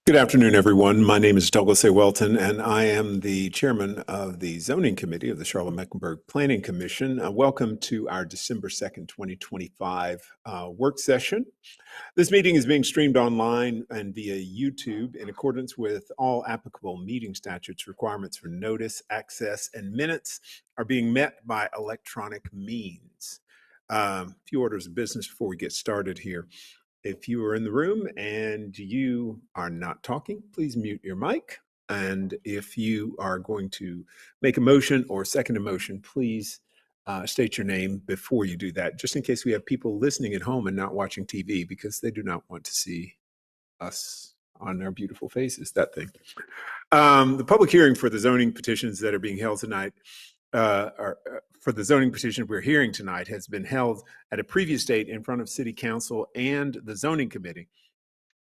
Good afternoon, everyone. My name is Douglas A. Welton, and I am the chairman of the Zoning Committee of the Charlotte-Mecklenburg Planning Commission. Welcome to our December 2nd, 2025 work session. This meeting is being streamed online and via YouTube in accordance with all applicable meeting statutes. Requirements for notice, access, and minutes are being met by electronic means. A few orders of business before we get started here. If you are in the room and you are not talking, please mute your mic. And if you are going to make a motion or second a motion, please state your name before you do that, just in case we have people listening at home and not watching TV because they do not want to see us on our beautiful faces, that thing. The public hearing for the zoning petitions that are being held tonight for the zoning petition we're hearing tonight has been held at a previous date in front of City Council and the Zoning Committee.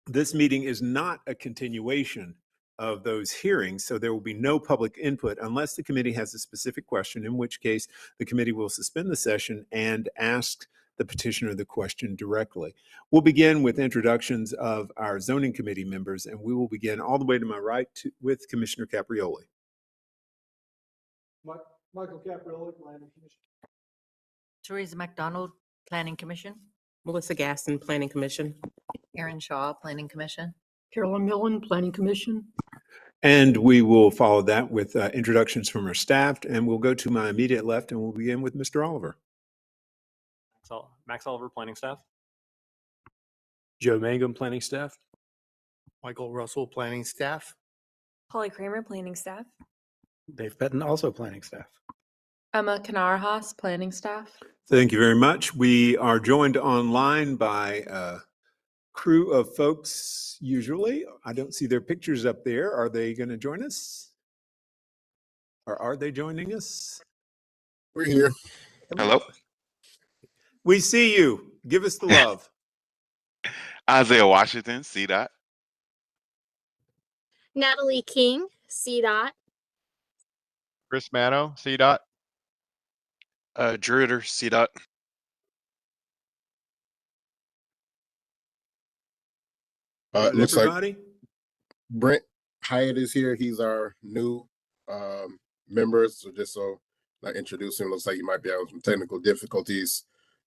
This meeting is not a continuation of those hearings, so there will be no public input unless the committee has a specific question, in which case the committee will suspend the session and ask the petitioner the question directly. We'll begin with introductions of our Zoning Committee members, and we will begin all the way to my right with Commissioner Caprioli. Michael Caprioli, Planning Commission. Teresa McDonald, Planning Commission. Melissa Gaston, Planning Commission. Erin Shaw, Planning Commission. Carolyn Millen, Planning Commission. And we will follow that with introductions from our staff, and we'll go to my immediate left, and we'll begin with Mr. Oliver. Max Oliver, Planning Staff. Joe Mangum, Planning Staff. Michael Russell, Planning Staff. Holly Kramer, Planning Staff. Dave Pettin, also Planning Staff. Emma Kanarhas, Planning Staff. Thank you very much. We are joined online by a crew of folks, usually. I don't see their pictures up there. Are they going to join us? Or are they joining us? We're here. Hello. We see you. Give us the love. Isaiah Washington, CDOT. Natalie King, CDOT. Chris Mano, CDOT. Drew Ritter, CDOT. It looks Everybody? like Brent Hyatt is here. He's our new member. So just so I introduce him, looks like he might be having some technical difficulties.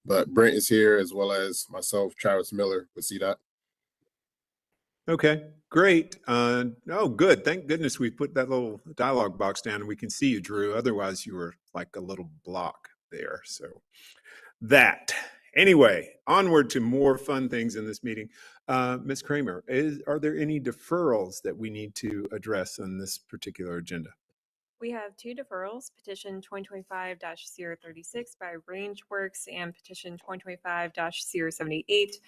But Brent is here, as well as myself, Travis Miller with CDOT. Okay, great. Oh, good. Thank goodness we put that little dialogue box down and we can see you, Drew. Otherwise, you were like a little block there. So that. Anyway, onward to more fun things in this meeting. Ms. Kramer, are there any deferrals that we need to address on this particular agenda? We have two deferrals, petition 2025-036 by Rangeworks and petition 2025-078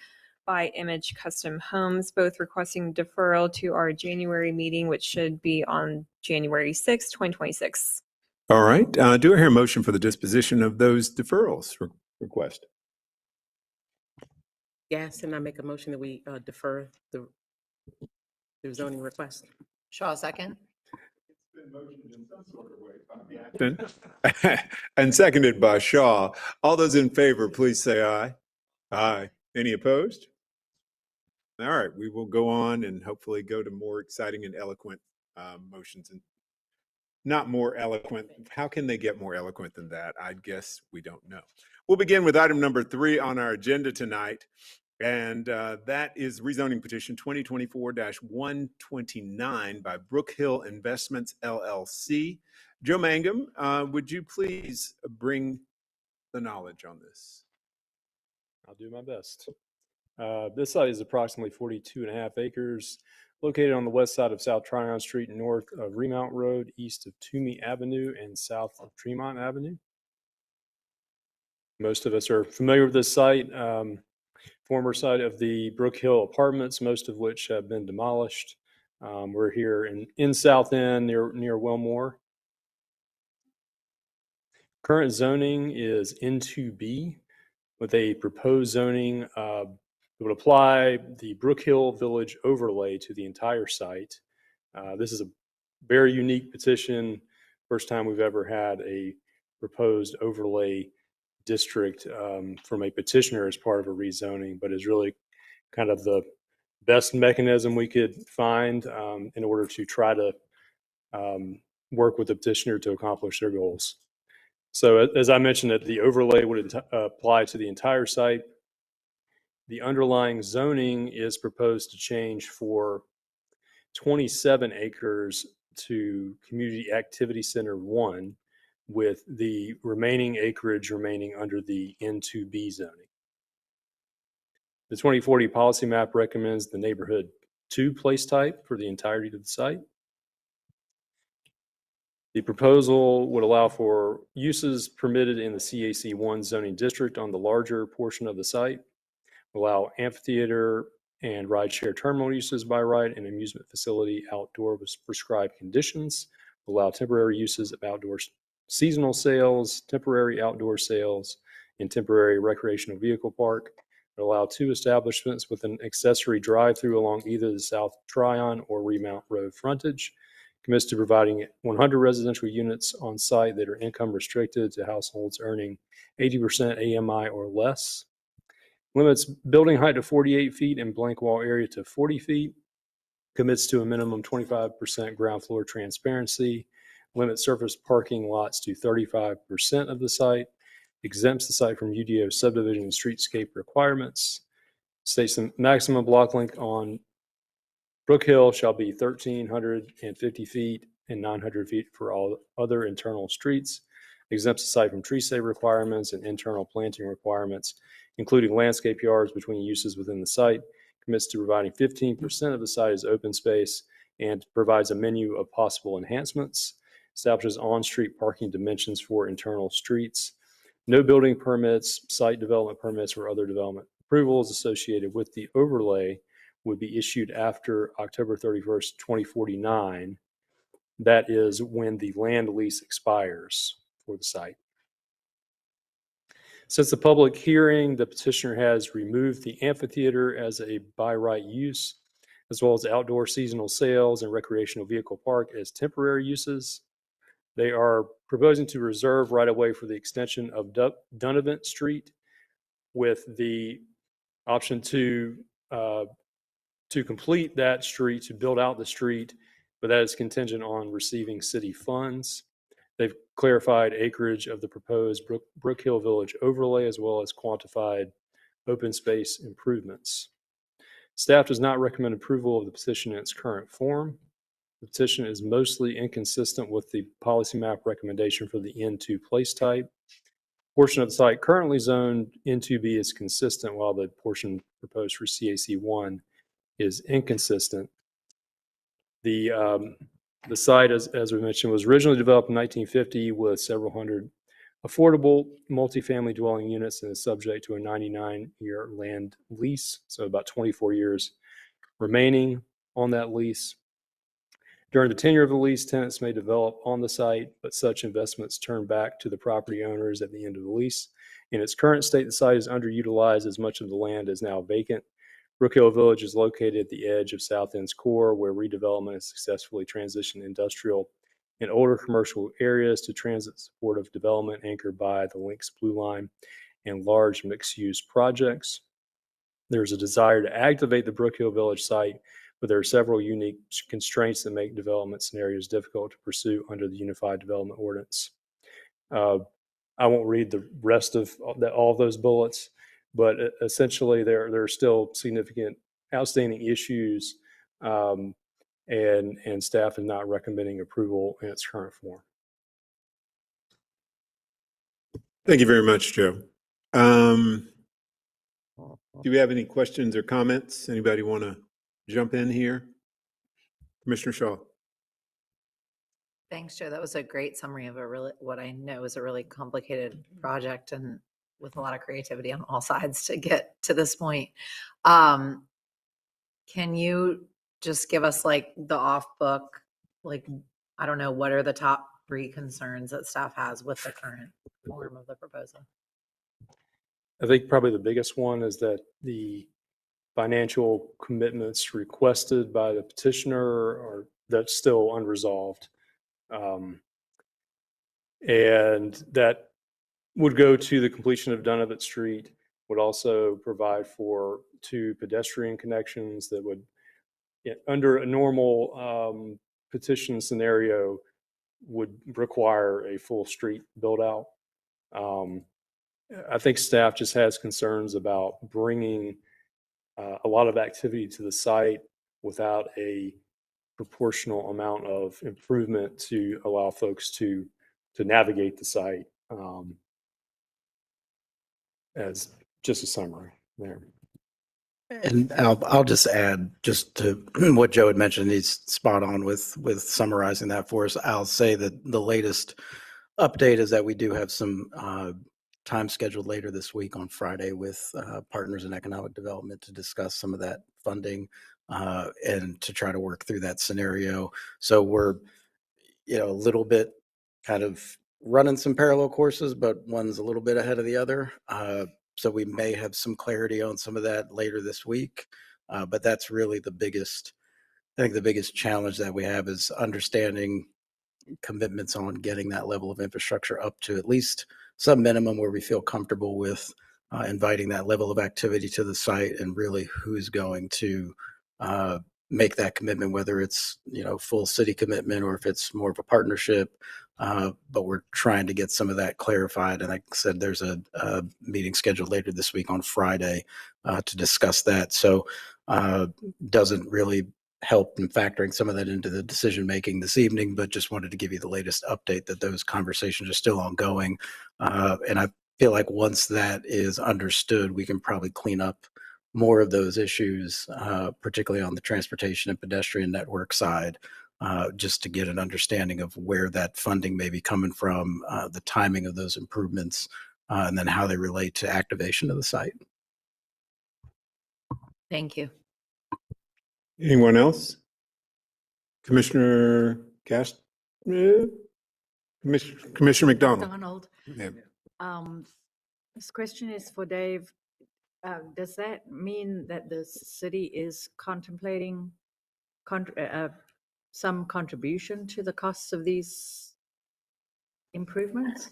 by Image Custom Homes, both requesting deferral to our January meeting, which should be on January 6, 2026. All right. Do I hear a motion for the disposition of those deferrals request? Yes, and I make a motion that we defer the zoning request. Shaw, second. It's been motioned in some sort of way by Gaston and seconded by Shaw. All those in favor, please say aye. Aye. Any opposed? All right, we will go on and hopefully go to more exciting and eloquent motions. And not more eloquent. How can they get more eloquent than that? I guess we don't know. We'll begin with item number 3 on our agenda tonight. And that is rezoning petition 2024-129 by Brookhill Investments, LLC. Joe Mangum, would you please bring the knowledge on this? I'll do my best. This site is approximately 42.5 acres, located on the west side of South Tryon Street, north of Remount Road, east of Toomey Avenue, and south of Tremont Avenue. Most of us are familiar with this site. Former site of the Brookhill Apartments, most of which have been demolished. We're here in South End near Wilmore. Current zoning is N2B with a proposed zoning that would apply the Brookhill Village overlay to the entire site. This is a very unique petition. First time we've ever had a proposed overlay district from a petitioner as part of a rezoning, but is really kind of the best mechanism we could find in order to try to work with the petitioner to accomplish their goals. So as I mentioned, that the overlay would apply to the entire site. The underlying zoning is proposed to change for 27 acres to Community Activity Center 1, with the remaining acreage remaining under the N2B zoning. The 2040 policy map recommends the neighborhood 2 place type for the entirety of the site. The proposal would allow for uses permitted in the CAC 1 zoning district on the larger portion of the site, allow amphitheater and rideshare terminal uses by right, and amusement facility outdoor with prescribed conditions, allow temporary uses of outdoor seasonal sales, temporary outdoor sales, and temporary recreational vehicle park. Allow 2 establishments with an accessory drive-through along either the South Tryon or Remount Road frontage. Commits to providing 100 residential units on site that are income restricted to households earning 80% AMI or less. Limits building height to 48 feet and blank wall area to 40 feet. Commits to a minimum 25% ground floor transparency. Limits surface parking lots to 35% of the site. Exempts the site from UDO subdivision and streetscape requirements. States the maximum block length on Brook Hill shall be 1,350 feet and 900 feet for all other internal streets. Exempts the site from tree save requirements and internal planting requirements, including landscape yards between uses within the site. Commits to providing 15% of the site as open space and provides a menu of possible enhancements. Establishes on-street parking dimensions for internal streets. No building permits, site development permits, or other development approvals associated with the overlay would be issued after October 31st, 2049. That is when the land lease expires for the site. Since the public hearing, the petitioner has removed the amphitheater as a by right use, as well as outdoor seasonal sales and recreational vehicle park as temporary uses. They are proposing to reserve right of way for the extension of Dunavant Street, with the option to complete that street, to build out the street, but that is contingent on receiving city funds. They've clarified acreage of the proposed Brook Hill Village overlay, as well as quantified open space improvements. Staff does not recommend approval of the petition in its current form. The petition is mostly inconsistent with the policy map recommendation for the N2 place type. Portion of the site currently zoned N2B is consistent, while the portion proposed for CAC 1 is inconsistent. The site, as we mentioned, was originally developed in 1950 with several hundred affordable multifamily dwelling units and is subject to a 99-year land lease, so about 24 years remaining on that lease. During the tenure of the lease, tenants may develop on the site, but such investments turn back to the property owners at the end of the lease. In its current state, the site is underutilized as much of the land is now vacant. Brook Hill Village is located at the edge of South End's core, where redevelopment has successfully transitioned industrial and older commercial areas to transit-supportive development anchored by the Lynx Blue Line and large mixed-use projects. There's a desire to activate the Brook Hill Village site, but there are several unique constraints that make development scenarios difficult to pursue under the Unified Development Ordinance. I won't read the rest of all of those bullets, but essentially there are still significant outstanding issues, and staff is not recommending approval in its current form. Thank you very much, Joe. Do we have any questions or comments? Anybody want to jump in here? Commissioner Shaw. Thanks, Joe. That was a great summary of what I know is a really complicated project, and with a lot of creativity on all sides to get to this point. Can you just give us like the off book, like, I don't know, what are the top 3 concerns that staff has with the current form of the proposal? I think probably the biggest one is that the financial commitments requested by the petitioner are that's still unresolved. And that would go to the completion of Dunavant Street, would also provide for 2 pedestrian connections that would, under a normal petition scenario, would require a full street build out. I think staff just has concerns about bringing a lot of activity to the site without a proportional amount of improvement to allow folks to navigate the site. As just a summary there. And I'll just add just to what Joe had mentioned, he's spot on with summarizing that for us. I'll say that the latest update is that we do have some time scheduled later this week on Friday with partners in economic development to discuss some of that funding and to try to work through that scenario. So we're, a little bit kind of running some parallel courses, but one's a little bit ahead of the other. So we may have some clarity on some of that later this week. But that's really the biggest challenge that we have is understanding commitments on getting that level of infrastructure up to at least some minimum where we feel comfortable with inviting that level of activity to the site and really who's going to make that commitment, whether it's, full city commitment or if it's more of a partnership. But we're trying to get some of that clarified. And like I said, there's a meeting scheduled later this week on Friday to discuss that. So doesn't really help in factoring some of that into the decision making this evening, but just wanted to give you the latest update that those conversations are still ongoing. And I feel like once that is understood, we can probably clean up more of those issues, particularly on the transportation and pedestrian network side, just to get an understanding of where that funding may be coming from, the timing of those improvements, and then how they relate to activation of the site. Thank you. Anyone else? Commissioner Cast? Commissioner McDonald? Donald. Yeah. This question is for Dave. Does that mean that the city is contemplating some contribution to the costs of these improvements?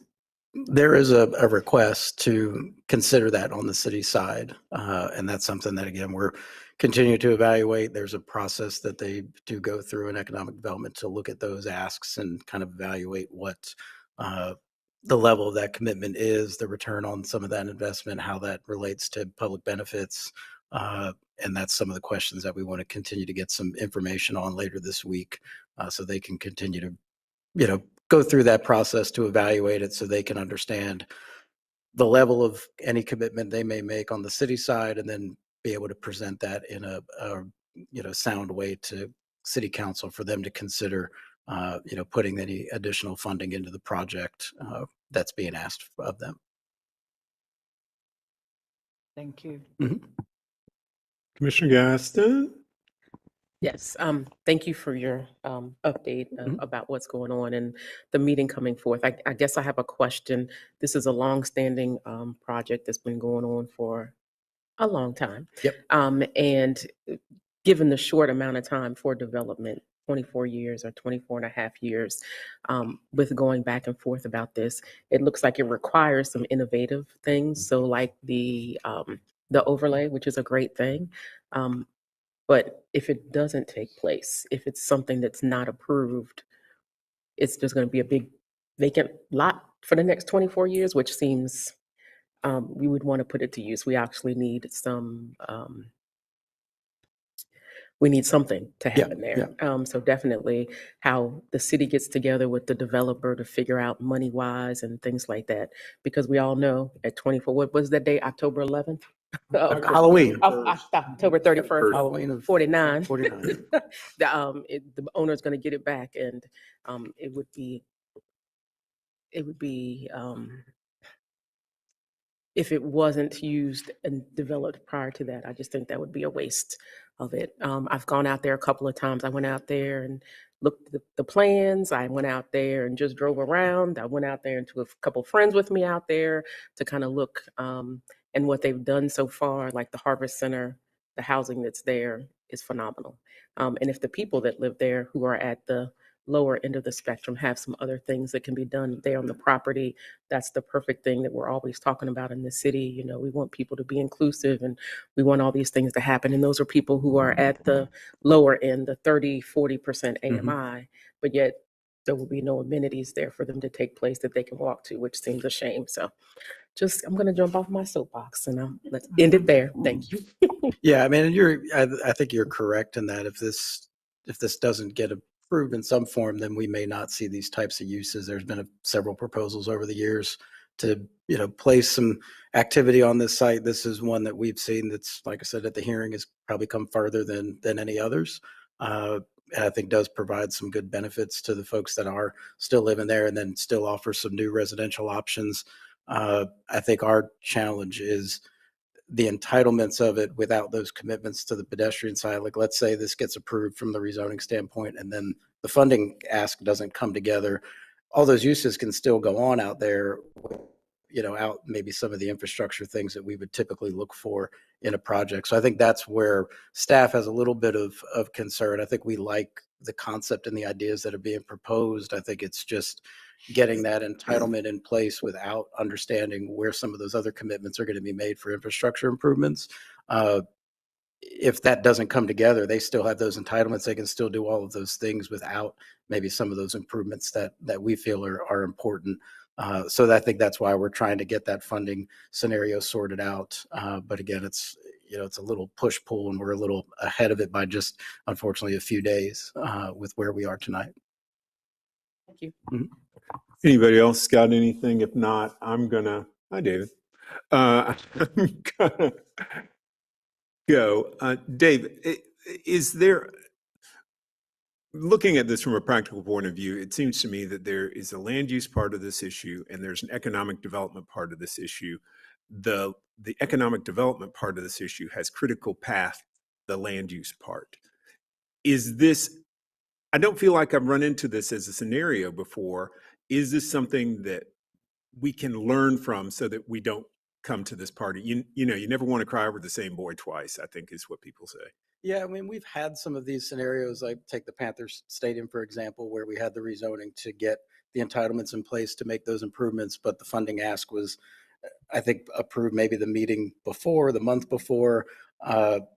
There is a request to consider that on the city side. And that's something that, again, we're continuing to evaluate. There's a process that they do go through in economic development to look at those asks and kind of evaluate what the level of that commitment is, the return on some of that investment, how that relates to public benefits. And that's some of the questions that we want to continue to get some information on later this week so they can continue to, go through that process to evaluate it so they can understand the level of any commitment they may make on the city side and then be able to present that in a sound way to city council for them to consider putting any additional funding into the project that's being asked of them. Thank you. Mm-hmm. Commissioner Gaston? Yes, thank you for your update about what's going on and the meeting coming forth. I guess I have a question. This is a longstanding project that's been going on for a long time. Yep. And given the short amount of time for development, 24 years or 24 and a half years, with going back and forth about this, it looks like it requires some innovative things. So like the overlay, which is a great thing. But if it doesn't take place, if it's something that's not approved, it's just going to be a big vacant lot for the next 24 years, which seems we would want to put it to use. We actually need we need something to happen there. So definitely how the city gets together with the developer to figure out money wise and things like that, because we all know at 24, what was that day? October 11th? Halloween. October 31st. Halloween of 49. 49. The owner's going to get it back, and it would be if it wasn't used and developed prior to that, I just think that would be a waste of it. I've gone out there a couple of times. I went out there and looked at the plans. I went out there and just drove around. I went out there and took a couple friends with me out there to kind of look. And what they've done so far, like the Harvest Center, the housing that's there is phenomenal. And if the people that live there who are at the lower end of the spectrum have some other things that can be done there on the property. That's the perfect thing that we're always talking about in the city. You know, we want people to be inclusive and we want all these things to happen. And those are people who are at the lower end, the 30-40% AMI, but yet there will be no amenities there for them to take place that they can walk to, which seems a shame. So I'm going to jump off my soapbox and let's end it there. Thank you. Yeah, I mean, I think you're correct in that if this doesn't get approved in some form, then we may not see these types of uses. There's been several proposals over the years to, place some activity on this site. This is one that we've seen that's, like I said, at the hearing has probably come farther than any others. And I think does provide some good benefits to the folks that are still living there and then still offer some new residential options. I think our challenge is the entitlements of it without those commitments to the pedestrian side. Like, let's say this gets approved from the rezoning standpoint and then the funding ask doesn't come together. All those uses can still go on out there, out maybe some of the infrastructure things that we would typically look for in a project. So I think that's where staff has a little bit of concern. I think we like the concept and the ideas that are being proposed. I think it's just getting that entitlement in place without understanding where some of those other commitments are going to be made for infrastructure improvements. If that doesn't come together, they still have those entitlements. They can still do all of those things without maybe some of those improvements that we feel are important. So I think that's why we're trying to get that funding scenario sorted out. But again, it's a little push-pull and we're a little ahead of it by just, unfortunately, a few days with where we are tonight. Thank you. Mm-hmm. Anybody else got anything? If not, hi, David. I'm gonna go. Dave, is there, looking at this from a practical point of view, it seems to me that there is a land use part of this issue and there's an economic development part of this issue. The economic development part of this issue has critical path, the land use part. Is this, I don't feel like I've run into this as a scenario before. Is this something that we can learn from so that we don't come to this party? You never want to cry over the same boy twice, I think is what people say. Yeah, I mean, we've had some of these scenarios, like take the Panthers Stadium, for example, where we had the rezoning to get the entitlements in place to make those improvements, but the funding ask was, I think, approved maybe the meeting before, the month before.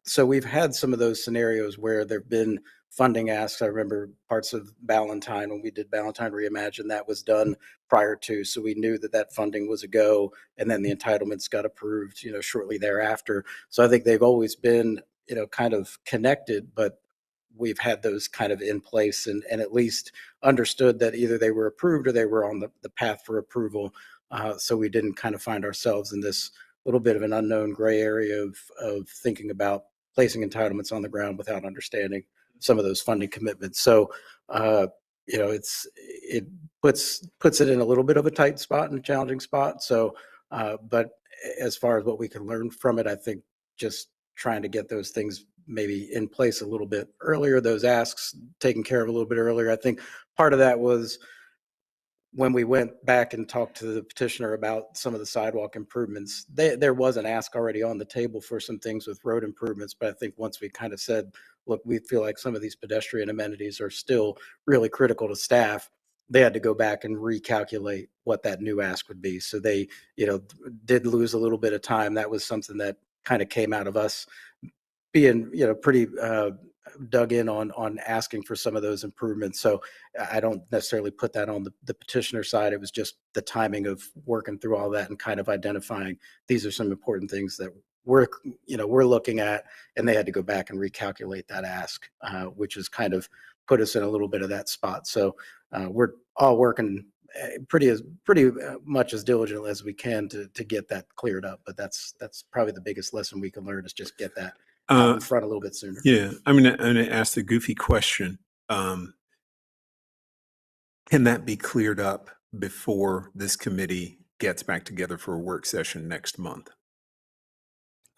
So we've had some of those scenarios where there've been funding asks. I remember parts of Ballantyne, when we did Ballantyne Reimagine, that was done prior to. So we knew that funding was a go, and then the entitlements got approved, shortly thereafter. So I think they've always been, kind of connected, but we've had those kind of in place and at least understood that either they were approved or they were on the path for approval. So we didn't kind of find ourselves in this little bit of an unknown gray area of thinking about placing entitlements on the ground without understanding some of those funding commitments. So, it puts it in a little bit of a tight spot and a challenging spot. So, but as far as what we can learn from it, I think just trying to get those things maybe in place a little bit earlier, those asks taken care of a little bit earlier. I think part of that was when we went back and talked to the petitioner about some of the sidewalk improvements, there was an ask already on the table for some things with road improvements. But I think once we kind of said, look, we feel like some of these pedestrian amenities are still really critical to staff, they had to go back and recalculate what that new ask would be. So they, did lose a little bit of time. That was something that kind of came out of us being, pretty dug in on asking for some of those improvements. So I don't necessarily put that on the petitioner side. It was just the timing of working through all that and kind of identifying these are some important things that we're looking at, and they had to go back and recalculate that ask, which has kind of put us in a little bit of that spot. So we're all working pretty much as diligently as we can to get that cleared up. But that's probably the biggest lesson we can learn, is just get that out in front a little bit sooner. Yeah, I'm gonna ask the goofy question. Can that be cleared up before this committee gets back together for a work session next month?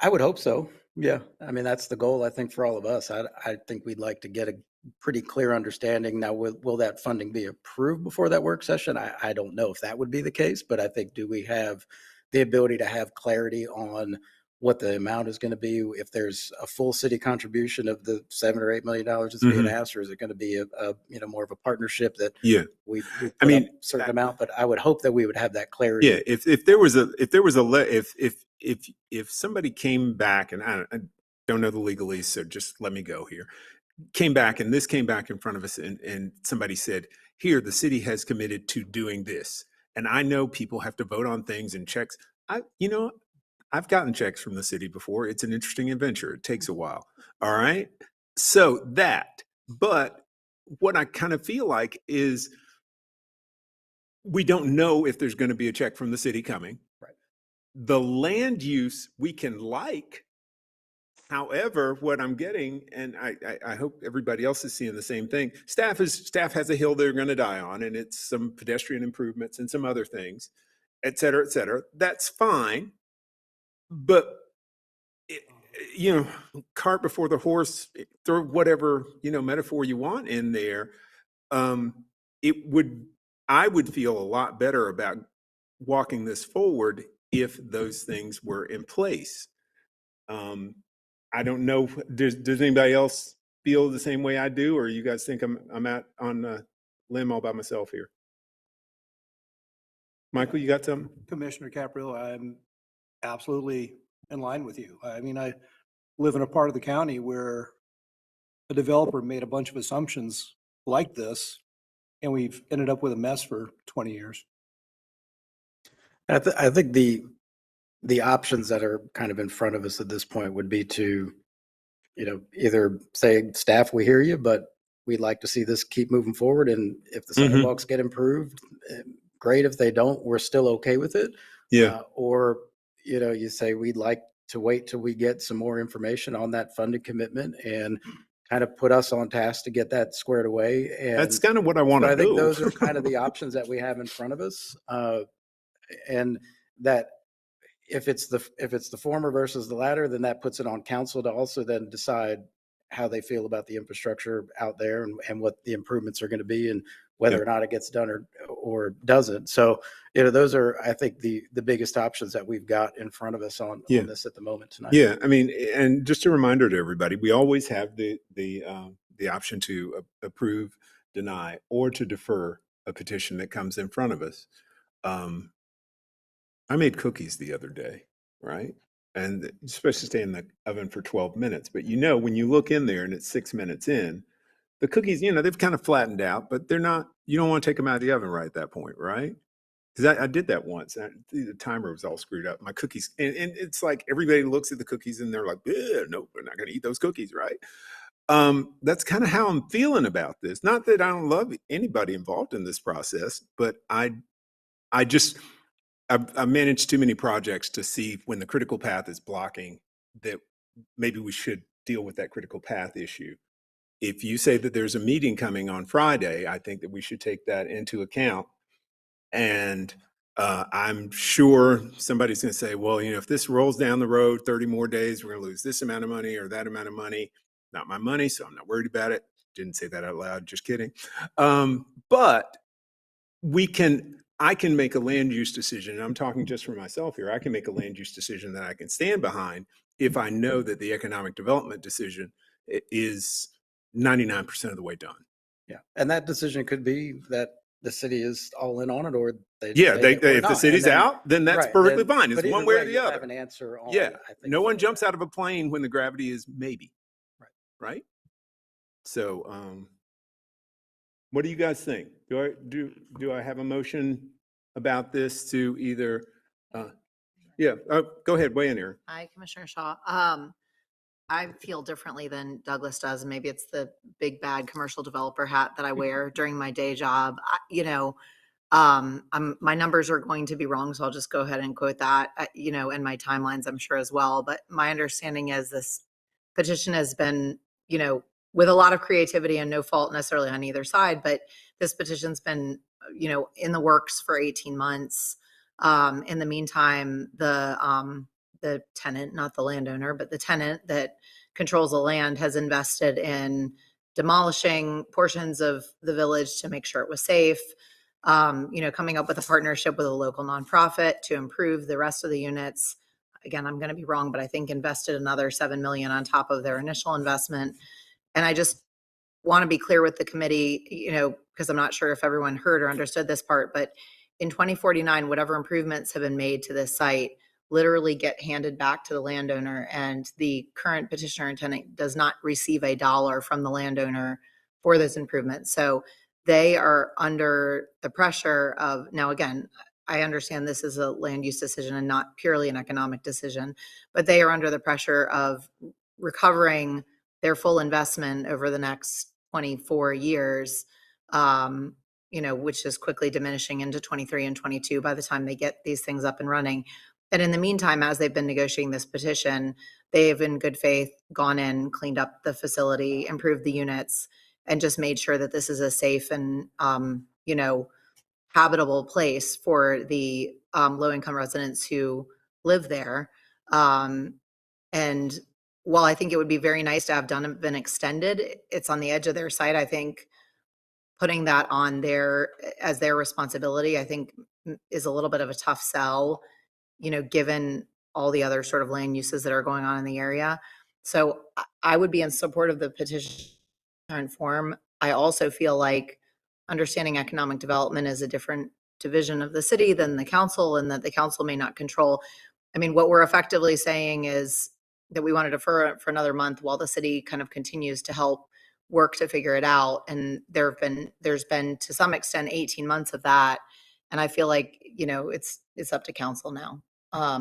I would hope so. Yeah, I mean, that's the goal, I think, for all of us. I think we'd like to get a pretty clear understanding. Now, will that funding be approved before that work session? I don't know if that would be the case, but I think, do we have the ability to have clarity on what the amount is going to be, if there's a full city contribution of the $7 or $8 million that's being asked, or is it going to be a more of a partnership that Yeah. we put I mean, up a certain amount? But I would hope that we would have that clarity. Yeah, if somebody came back, and I don't know the legalese, so just let me go here. Came back and this came back in front of us, and somebody said, "Here, the city has committed to doing this." And I know people have to vote on things and checks. I've gotten checks from the city before. It's an interesting adventure. It takes a while. All right. So but what I kind of feel like is we don't know if there's going to be a check from the city coming. Right. The land use we can like. However, what I'm getting, and I hope everybody else is seeing the same thing, staff has a hill they're going to die on, and it's some pedestrian improvements and some other things, et cetera, et cetera. That's fine. But, cart before the horse, throw whatever, metaphor you want in there. I would feel a lot better about walking this forward if those things were in place. I don't know. Does anybody else feel the same way I do, or you guys think I'm out on a limb all by myself here? Michael, you got something? Commissioner Caprio, I'm absolutely in line with you. I mean, I live in a part of the county where a developer made a bunch of assumptions like this, and we've ended up with a mess for 20 years. I think the options that are kind of in front of us at this point would be to, either say, staff, we hear you, but we'd like to see this keep moving forward. And if the sidewalks get improved, great. If they don't, we're still okay with it. Yeah. Or, you say, we'd like to wait till we get some more information on that funding commitment and kind of put us on task to get that squared away. And that's kind of what I want to do. I think those are kind of the options that we have in front of us. And that if it's the former versus the latter, then that puts it on council to also then decide how they feel about the infrastructure out there and what the improvements are going to be and whether or not it gets done or doesn't. So, those are, I think, the biggest options that we've got in front of us on this at the moment tonight. Yeah. I mean, and just a reminder to everybody, we always have the option to approve, deny, or to defer a petition that comes in front of us. I made cookies the other day, right? And you're supposed to stay in the oven for 12 minutes. But when you look in there and it's 6 minutes in, the cookies, they've kind of flattened out, but they're not, you don't want to take them out of the oven right at that point, right? Because I did that once. The timer was all screwed up. My cookies, and it's like everybody looks at the cookies and they're like, nope, we're not going to eat those cookies, right? That's kind of how I'm feeling about this. Not that I don't love anybody involved in this process, but I've managed too many projects to see when the critical path is blocking that maybe we should deal with that critical path issue. If you say that there's a meeting coming on Friday, I think that we should take that into account. And I'm sure somebody's going to say, well, if this rolls down the road 30 more days, we're going to lose this amount of money or that amount of money. Not my money, so I'm not worried about it. Didn't say that out loud, just kidding. But I can make a land use decision, and I'm talking just for myself here. I can make a land use decision that I can stand behind if I know that the economic development decision is 99% of the way done. Yeah. And that decision could be that the city is all in on it, or if the city's out, then that's perfectly fine. It's one way or the other. Have an answer on, I think no one jumps out of a plane when the gravity is maybe. Right. So, what do you guys think? Do I have a motion about this to either? Go ahead, weigh in here. Hi, Commissioner Shaw. I feel differently than Douglas does. Maybe it's the big bad commercial developer hat that I wear during my day job. My numbers are going to be wrong, so I'll just go ahead and quote that. And my timelines, I'm sure as well. But my understanding is this petition has been, with a lot of creativity and no fault necessarily on either side, but this petition's been, in the works for 18 months. In the meantime, the tenant, not the landowner, but the tenant that controls the land has invested in demolishing portions of the village to make sure it was safe, coming up with a partnership with a local nonprofit to improve the rest of the units, again, I'm going to be wrong, but I think invested another 7 million on top of their initial investment. And I just want to be clear with the committee, because I'm not sure if everyone heard or understood this part, but in 2049, whatever improvements have been made to this site literally get handed back to the landowner, and the current petitioner and tenant does not receive a dollar from the landowner for those improvements. So they are under the pressure of, now again, I understand this is a land use decision and not purely an economic decision, but they are under the pressure of recovering their full investment over the next 24 years, which is quickly diminishing into 23 and 22 by the time they get these things up and running. And in the meantime, as they've been negotiating this petition, they have in good faith gone in, cleaned up the facility, improved the units, and just made sure that this is a safe and, habitable place for the low-income residents who live there. And while I think it would be very nice to have been extended, it's on the edge of their site. I think putting that on as their responsibility, I think is a little bit of a tough sell, given all the other sort of land uses that are going on in the area. So I would be in support of the petition current form. I also feel like understanding economic development is a different division of the city than the council, and that the council may not control. I mean, what we're effectively saying is that we want to defer it for another month while the city kind of continues to help work to figure it out. And there's been to some extent 18 months of that. And I feel like, it's up to council now.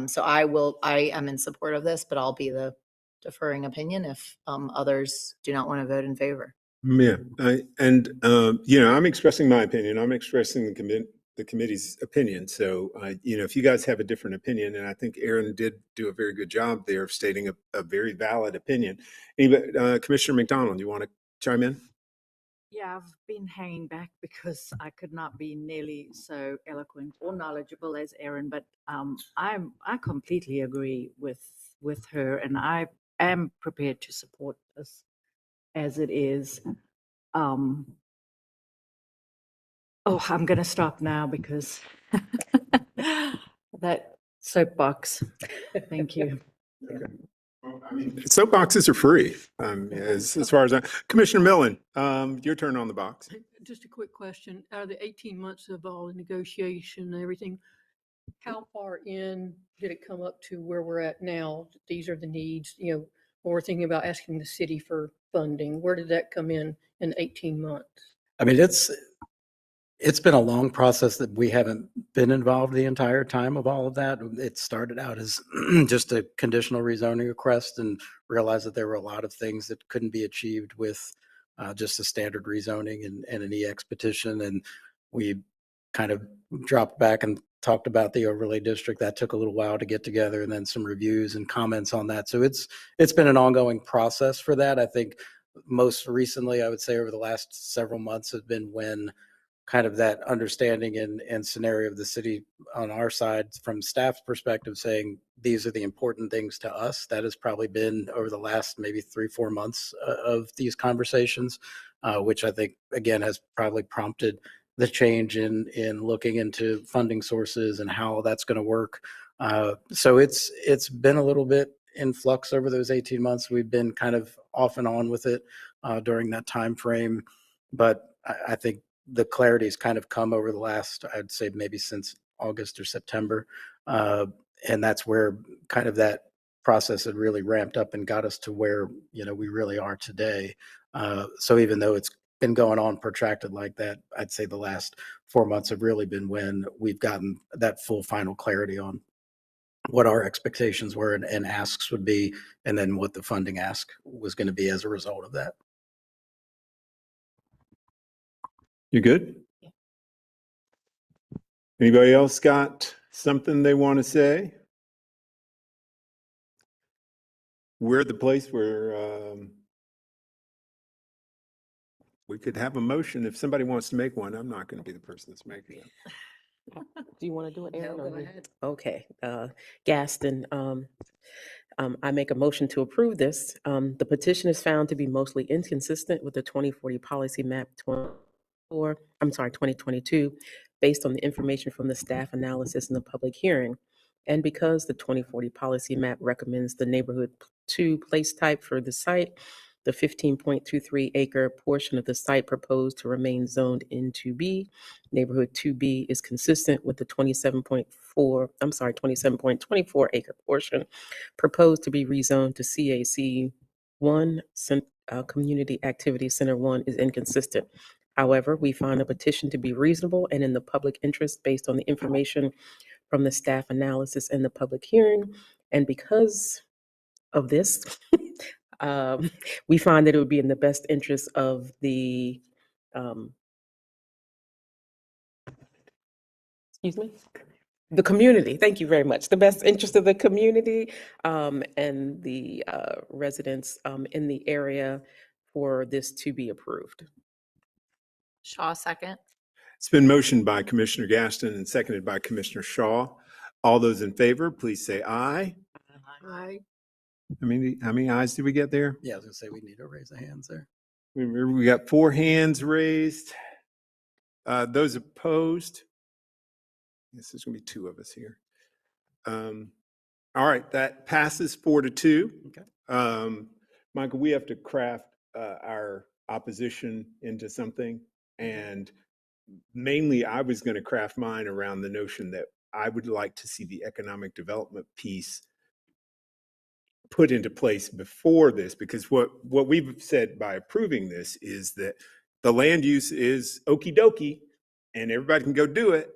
So I am in support of this, but I'll be the deferring opinion if others do not want to vote in favor. Yeah, I'm expressing my opinion. I'm expressing the committee's opinion. So, if you guys have a different opinion, and I think Aaron did do a very good job there of stating a very valid opinion. Anybody, Commissioner McDonald, you want to chime in? Yeah, I've been hanging back because I could not be nearly so eloquent or knowledgeable as Erin, but I completely agree with her, and I am prepared to support this as it is. I'm going to stop now because that soapbox. Thank you. Okay. Well, soapboxes are free, as far as Commissioner Millen, your turn on the box. Just a quick question. Out of the 18 months of all the negotiation and everything, how far in did it come up to where we're at now? These are the needs, when we're thinking about asking the city for funding. Where did that come in 18 months? I mean, it's been a long process that we haven't been involved the entire time of all of that. It started out as just a conditional rezoning request, and realized that there were a lot of things that couldn't be achieved with just a standard rezoning and an EX petition. And we kind of dropped back and talked about the overlay district. That took a little while to get together, and then some reviews and comments on that. So it's been an ongoing process for that. I think most recently, I would say over the last several months has been when kind of that understanding and scenario of the city on our side from staff's perspective saying, these are the important things to us. That has probably been over the last maybe 3-4 months of these conversations, which I think, again, has probably prompted the change in looking into funding sources and how that's going to work. So it's been a little bit in flux over those 18 months. We've been kind of off and on with it during that time frame. But I think the clarity has kind of come over the last, I'd say maybe since August or September. And that's where kind of that process had really ramped up and got us to where, we really are today. So even though it's been going on protracted like that, I'd say the last 4 months have really been when we've gotten that full final clarity on what our expectations were and asks would be, and then what the funding ask was going to be as a result of that. You good? Anybody else got something they want to say? We're at the place where we could have a motion. If somebody wants to make one, I'm not going to be the person that's making it. Do you want to do it, Aaron? No, or go you? ahead. Okay. Gaston, I make a motion to approve this. The petition is found to be mostly inconsistent with the 2040 policy map 2022, based on the information from the staff analysis and the public hearing. And because the 2040 policy map recommends the neighborhood 2 place type for the site, the 15.23 acre portion of the site proposed to remain zoned in 2B. Neighborhood 2B is consistent with the 27.24 acre portion proposed to be rezoned to CAC 1. Community Activity Center 1 is inconsistent. However, we find the petition to be reasonable and in the public interest based on the information from the staff analysis and the public hearing. And because of this, we find that it would be in the best interest of the, the community. Thank you very much. The best interest of the community and the residents in the area for this to be approved. Shaw, second. It's been motioned by Commissioner Gaston and seconded by Commissioner Shaw. All those in favor, please say aye. Aye. How many ayes did we get there? Yeah, I was gonna say we need to raise the hands there. We got 4 hands raised. Those opposed? This is gonna be 2 of us here. All right, that passes 4-2. Okay. Michael, we have to craft our opposition into something. And mainly I was going to craft mine around the notion that I would like to see the economic development piece put into place before this, because what we've said by approving this is that the land use is okie dokie and everybody can go do it.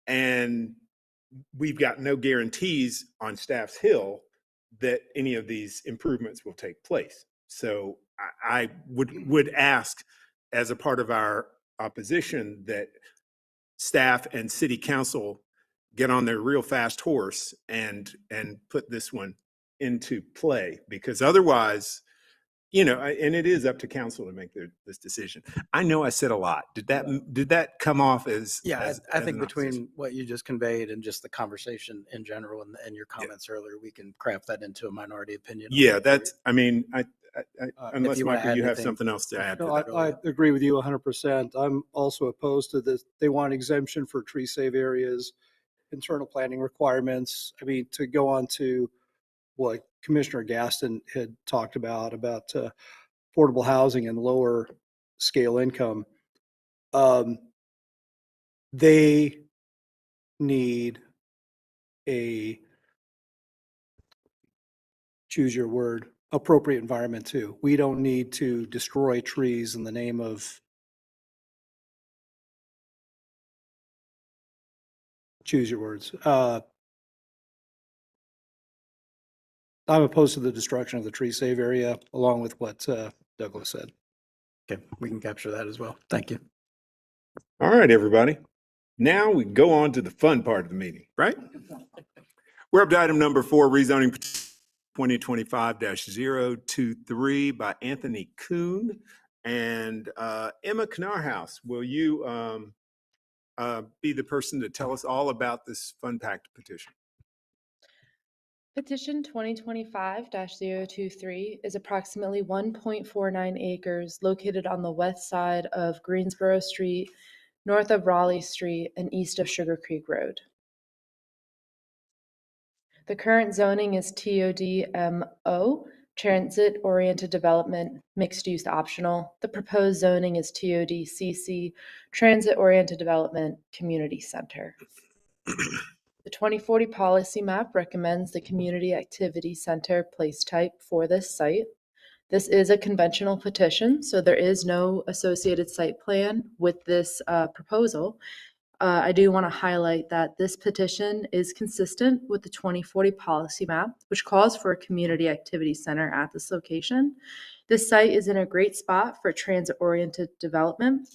And we've got no guarantees on Staff's Hill that any of these improvements will take place. So I would ask, as a part of our opposition, that staff and city council get on their real fast horse and put this one into play, because otherwise, and it is up to council to make this decision. I know I said a lot. Did that come off as? Yeah, I think an between opposition? what you just conveyed and just the conversation in general and your comments earlier, we can craft that into a minority opinion. Yeah, that's, unless you wanna Michael, add you have anything. something else to add to No, that. I agree with you 100%. I'm also opposed to this. They want exemption for tree save areas, internal planning requirements. I mean, to go on to what Commissioner Gaston had talked about affordable housing and lower scale income. They need a, choose your word, appropriate environment too. We don't need to destroy trees in the name of, choose your words. I'm opposed to the destruction of the tree save area, along with what Douglas said. Okay, we can capture that as well. Thank you. All right, everybody. Now we go on to the fun part of the meeting, right? We're up to item number 4, rezoning 2025-023 by Anthony Kuhn and Emma Knarhouse. Will you be the person to tell us all about this fun packed petition? Petition 2025-023 is approximately 1.49 acres located on the west side of Greensboro Street, north of Raleigh Street, and east of Sugar Creek Road. The current zoning is TOD-MO, Transit Oriented Development, Mixed Use Optional. The proposed zoning is TOD-CC, Transit Oriented Development, Community Center. The 2040 policy map recommends the Community Activity Center place type for this site. This is a conventional petition, so there is no associated site plan with this proposal. I do want to highlight that this petition is consistent with the 2040 policy map, which calls for a community activity center at this location. This site is in a great spot for transit-oriented development.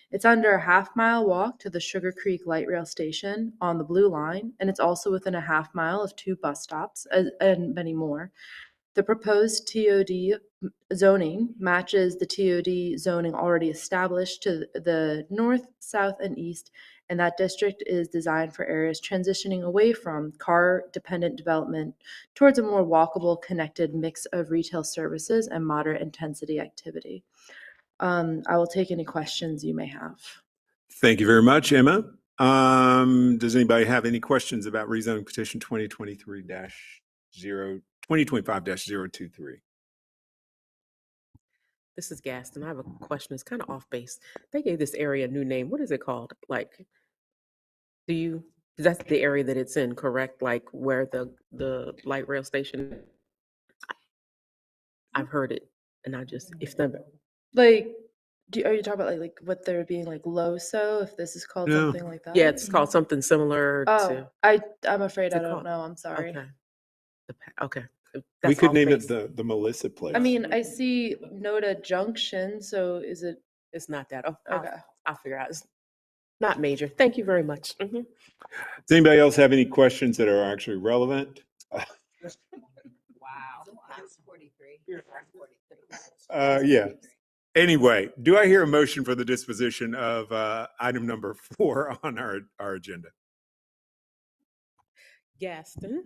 It's under a half-mile walk to the Sugar Creek Light Rail Station on the Blue Line, and it's also within a half-mile of 2 bus stops and many more. The proposed TOD zoning matches the TOD zoning already established to the north, south, and east, and that district is designed for areas transitioning away from car-dependent development towards a more walkable, connected mix of retail services and moderate intensity activity. I will take any questions you may have. Thank you very much, Emma. Does anybody have any questions about rezoning petition 2025-023? This is Gaston. I have a question. It's kind of off base. They gave this area a new name. What is it called? Like, that's the area that it's in, correct? Like where the light rail station? I've heard it, and if never. Like, are you talking about like what they're being like LOSO, if this is called No. something like that? Yeah, it's called something similar Oh, to. I'm afraid I it don't called? know. I'm sorry. Okay. Okay. We That's could off name base. it the Melissa Place. I mean, I see Noda Junction, so is it It's not that. Oh, okay? I'll figure out. It's not major. Thank you very much. Mhm. Does anybody else have any questions that are actually relevant? Wow. Yeah. Anyway, do I hear a motion for the disposition of item number 4 on our agenda? Gaston,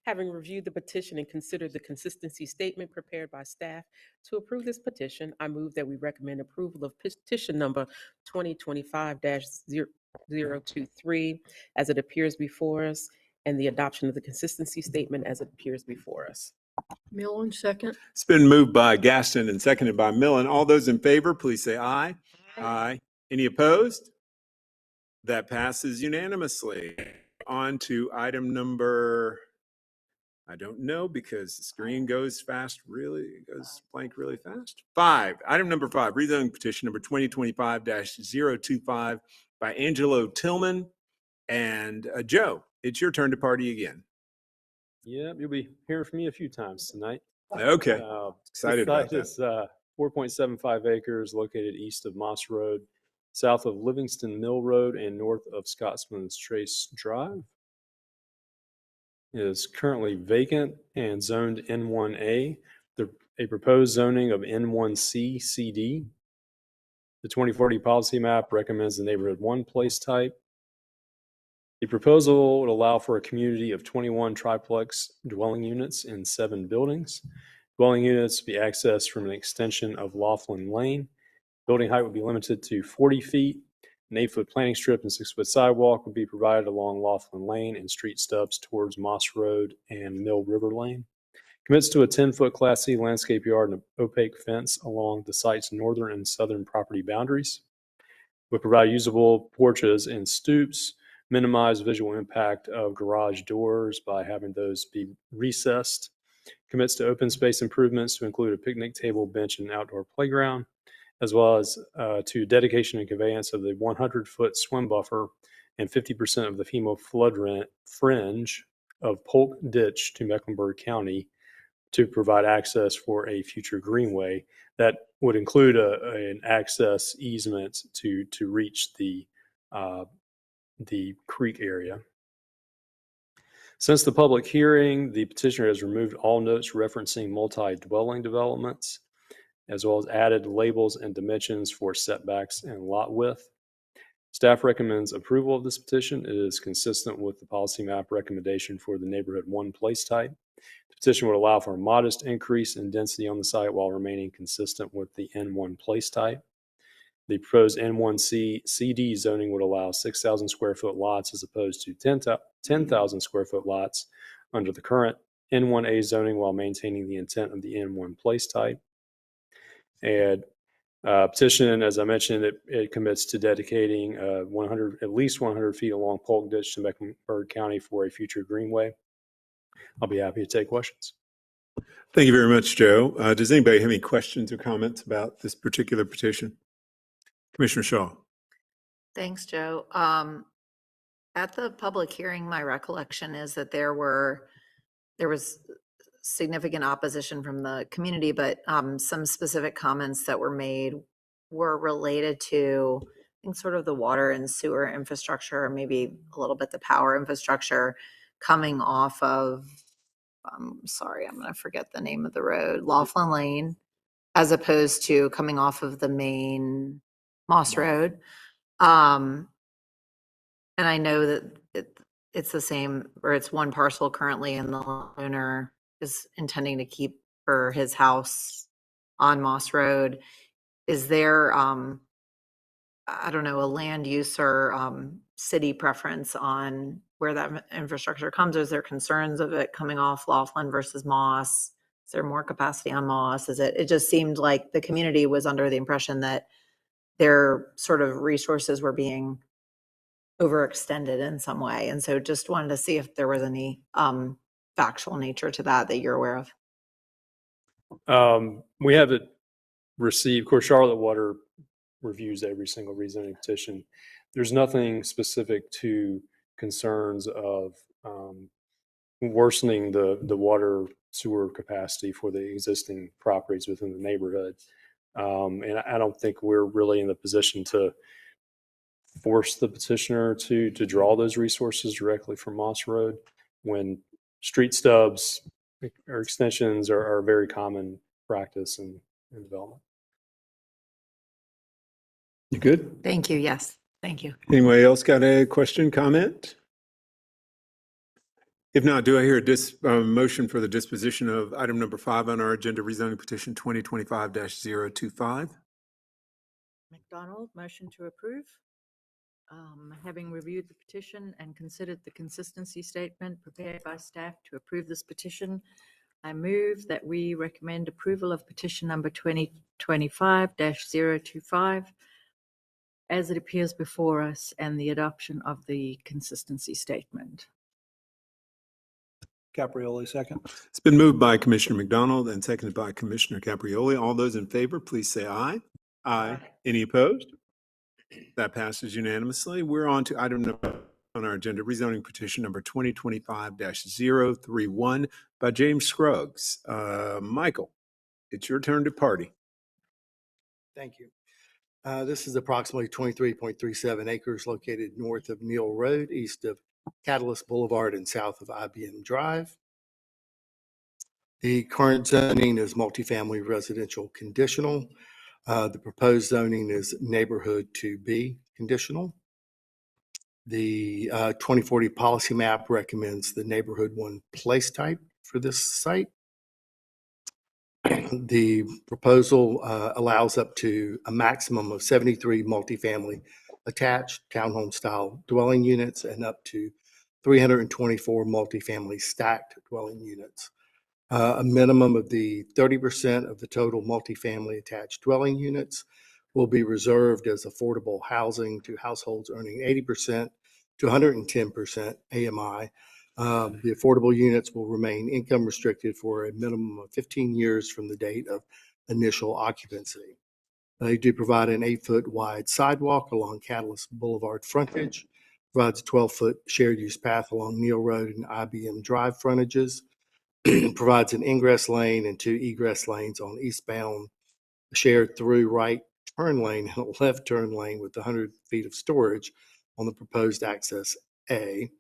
having reviewed the petition and considered the consistency statement prepared by staff to approve this petition, I move that we recommend approval of petition number 2025-023 as it appears before us, and the adoption of the consistency statement as it appears before us. Millen, second. It's been moved by Gaston and seconded by Millen. All those in favor, please say aye. Aye. Any opposed? That passes unanimously. On to item number, I don't know because the screen goes fast, it goes blank really fast. 5, item number 5, rezoning petition number 2025-025 by Angelo Tillman. And Joe, it's your turn to party again. Yeah, you'll be hearing from me a few times tonight. Okay, excited The about site that. is 4.75 acres located east of Moss Road, south of Livingston Mill Road, and north of Scotsman's Trace Drive. It is currently vacant and zoned N1A. A proposed zoning of N1C CD. The 2040 policy map recommends the neighborhood 1 place type. The proposal would allow for a community of 21 triplex dwelling units in 7 buildings. Dwelling units be accessed from an extension of Laughlin Lane. Building height would be limited to 40 feet. An 8-foot planting strip and 6-foot sidewalk would be provided along Laughlin Lane and street stubs towards Moss Road and Mill River Lane. Commits to a 10-foot Class C landscape yard and an opaque fence along the site's northern and southern property boundaries. Would provide usable porches and stoops, minimize visual impact of garage doors by having those be recessed. Commits to open space improvements to include a picnic table, bench, and outdoor playground, as well as to dedication and conveyance of the 100-foot swim buffer and 50% of the FEMA flood fringe of Polk Ditch to Mecklenburg County to provide access for a future greenway. That would include an access easement to reach the creek area. Since the public hearing, the petitioner has removed all notes referencing multi-dwelling developments, as well as added labels and dimensions for setbacks and lot width. Staff recommends approval of this petition. It is consistent with the policy map recommendation for the neighborhood 1 place type. The petition would allow for a modest increase in density on the site while remaining consistent with the N1 place type. The proposed N1C CD zoning would allow 6,000 square foot lots as opposed to 10,000 square foot lots under the current N1A zoning while maintaining the intent of the N1 place type. And petition, as I mentioned, it commits to dedicating at least 100 feet along Polk Ditch to Mecklenburg County for a future greenway. I'll be happy to take questions. Thank you very much, Joe. Does anybody have any questions or comments about this particular petition? Commissioner Shaw. Thanks, Joe. At the public hearing, my recollection is that there was significant opposition from the community, but some specific comments that were made were related to, I think, sort of the water and sewer infrastructure, or maybe a little bit the power infrastructure coming off of, I'm sorry, I'm going to forget the name of the road, Laughlin Lane, as opposed to coming off of the main Moss Road. And I know that it's the same, or it's one parcel currently, and the owner is intending to keep for his house on Moss Road. Is there, I don't know, a land use or city preference on where that infrastructure comes? Is there concerns of it coming off Laughlin versus Moss? Is there more capacity on Moss? It just seemed like the community was under the impression that their sort of resources were being overextended in some way. And so just wanted to see if there was any factual nature to that you're aware of. We haven't received, of course, Charlotte Water reviews every single rezoning petition. There's nothing specific to concerns of worsening the water sewer capacity for the existing properties within the neighborhood. And I don't think we're really in the position to force the petitioner to draw those resources directly from Moss Road when street stubs or extensions are a very common practice in development. You good? Thank you. Yes. Thank you. Anybody else got a question, comment? If not, do I hear a motion for the disposition of item number 5 on our agenda, rezoning petition 2025-025? McDonald, motion to approve. Having reviewed the petition and considered the consistency statement prepared by staff to approve this petition, I move that we recommend approval of petition number 2025-025 as it appears before us and the adoption of the consistency statement. Caprioli, second. It's been moved by Commissioner McDonald and seconded by Commissioner Caprioli. All those in favor, please say aye. Aye. Any opposed? That passes unanimously. We're on to item number on our agenda, rezoning petition number 2025-031 by James Scruggs. Michael, it's your turn to party. Thank you. This is approximately 23.37 acres located north of Neal Road, east of Catalyst Boulevard and south of IBM Drive. The current zoning is multifamily residential conditional. The proposed zoning is neighborhood 2B conditional. The 2040 policy map recommends the neighborhood 1 place type for this site. The proposal allows up to a maximum of 73 multifamily attached townhome style dwelling units and up to 324 multifamily stacked dwelling units. A minimum of the 30% of the total multifamily attached dwelling units will be reserved as affordable housing to households earning 80% to 110% AMI. The affordable units will remain income restricted for a minimum of 15 years from the date of initial occupancy. They do provide an 8-foot wide sidewalk along Catalyst Boulevard frontage, provides a 12-foot shared use path along Neal Road and IBM Drive frontages, provides an ingress lane and 2 egress lanes on eastbound, a shared through right turn lane and a left turn lane with 100 feet of storage on the proposed access A.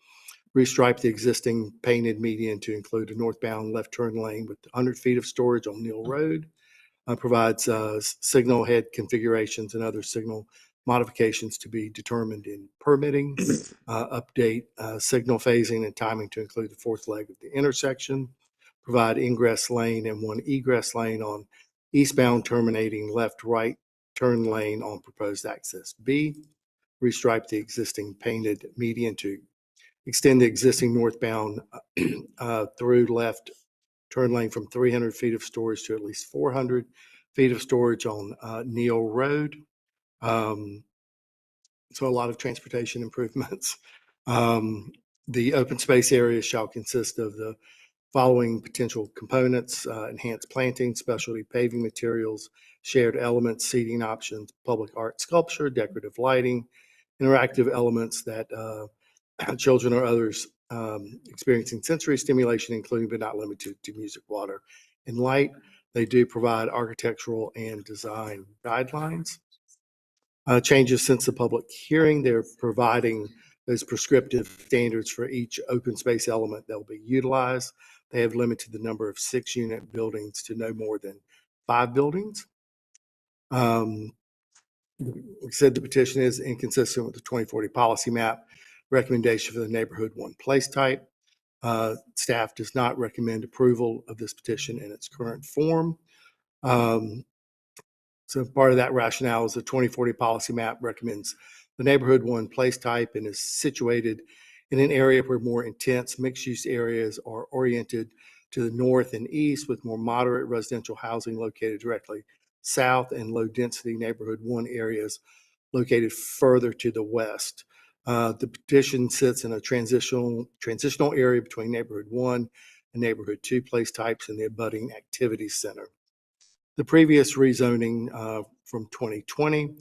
Restripe the existing painted median to include a northbound left turn lane with 100 feet of storage on Neal Road. Provides signal head configurations and other signal modifications to be determined in permitting. Update signal phasing and timing to include the 4th leg of the intersection. Provide ingress lane and 1 egress lane on eastbound terminating left-right turn lane on proposed access B. Restripe the existing painted median to extend the existing northbound through left turn lane from 300 feet of storage to at least 400 feet of storage on Neal Road. So a lot of transportation improvements. The open space area shall consist of the following potential components: enhanced planting, specialty paving materials, shared elements, seating options, public art sculpture, decorative lighting, interactive elements that children or others experiencing sensory stimulation, including but not limited to music, water, and light. They do provide architectural and design guidelines. Changes since the public hearing, they're providing those prescriptive standards for each open space element that will be utilized. They have limited the number of 6-unit buildings to no more than 5 buildings. We said the petition is inconsistent with the 2040 policy map recommendation for the neighborhood 1 place type. Staff does not recommend approval of this petition in its current form. So part of that rationale is the 2040 policy map recommends the Neighborhood 1 place type and is situated in an area where more intense mixed-use areas are oriented to the north and east, with more moderate residential housing located directly south, and low-density Neighborhood 1 areas located further to the west. The petition sits in a transitional area between Neighborhood 1 and Neighborhood 2 place types in the abutting activity center. The previous rezoning from 2020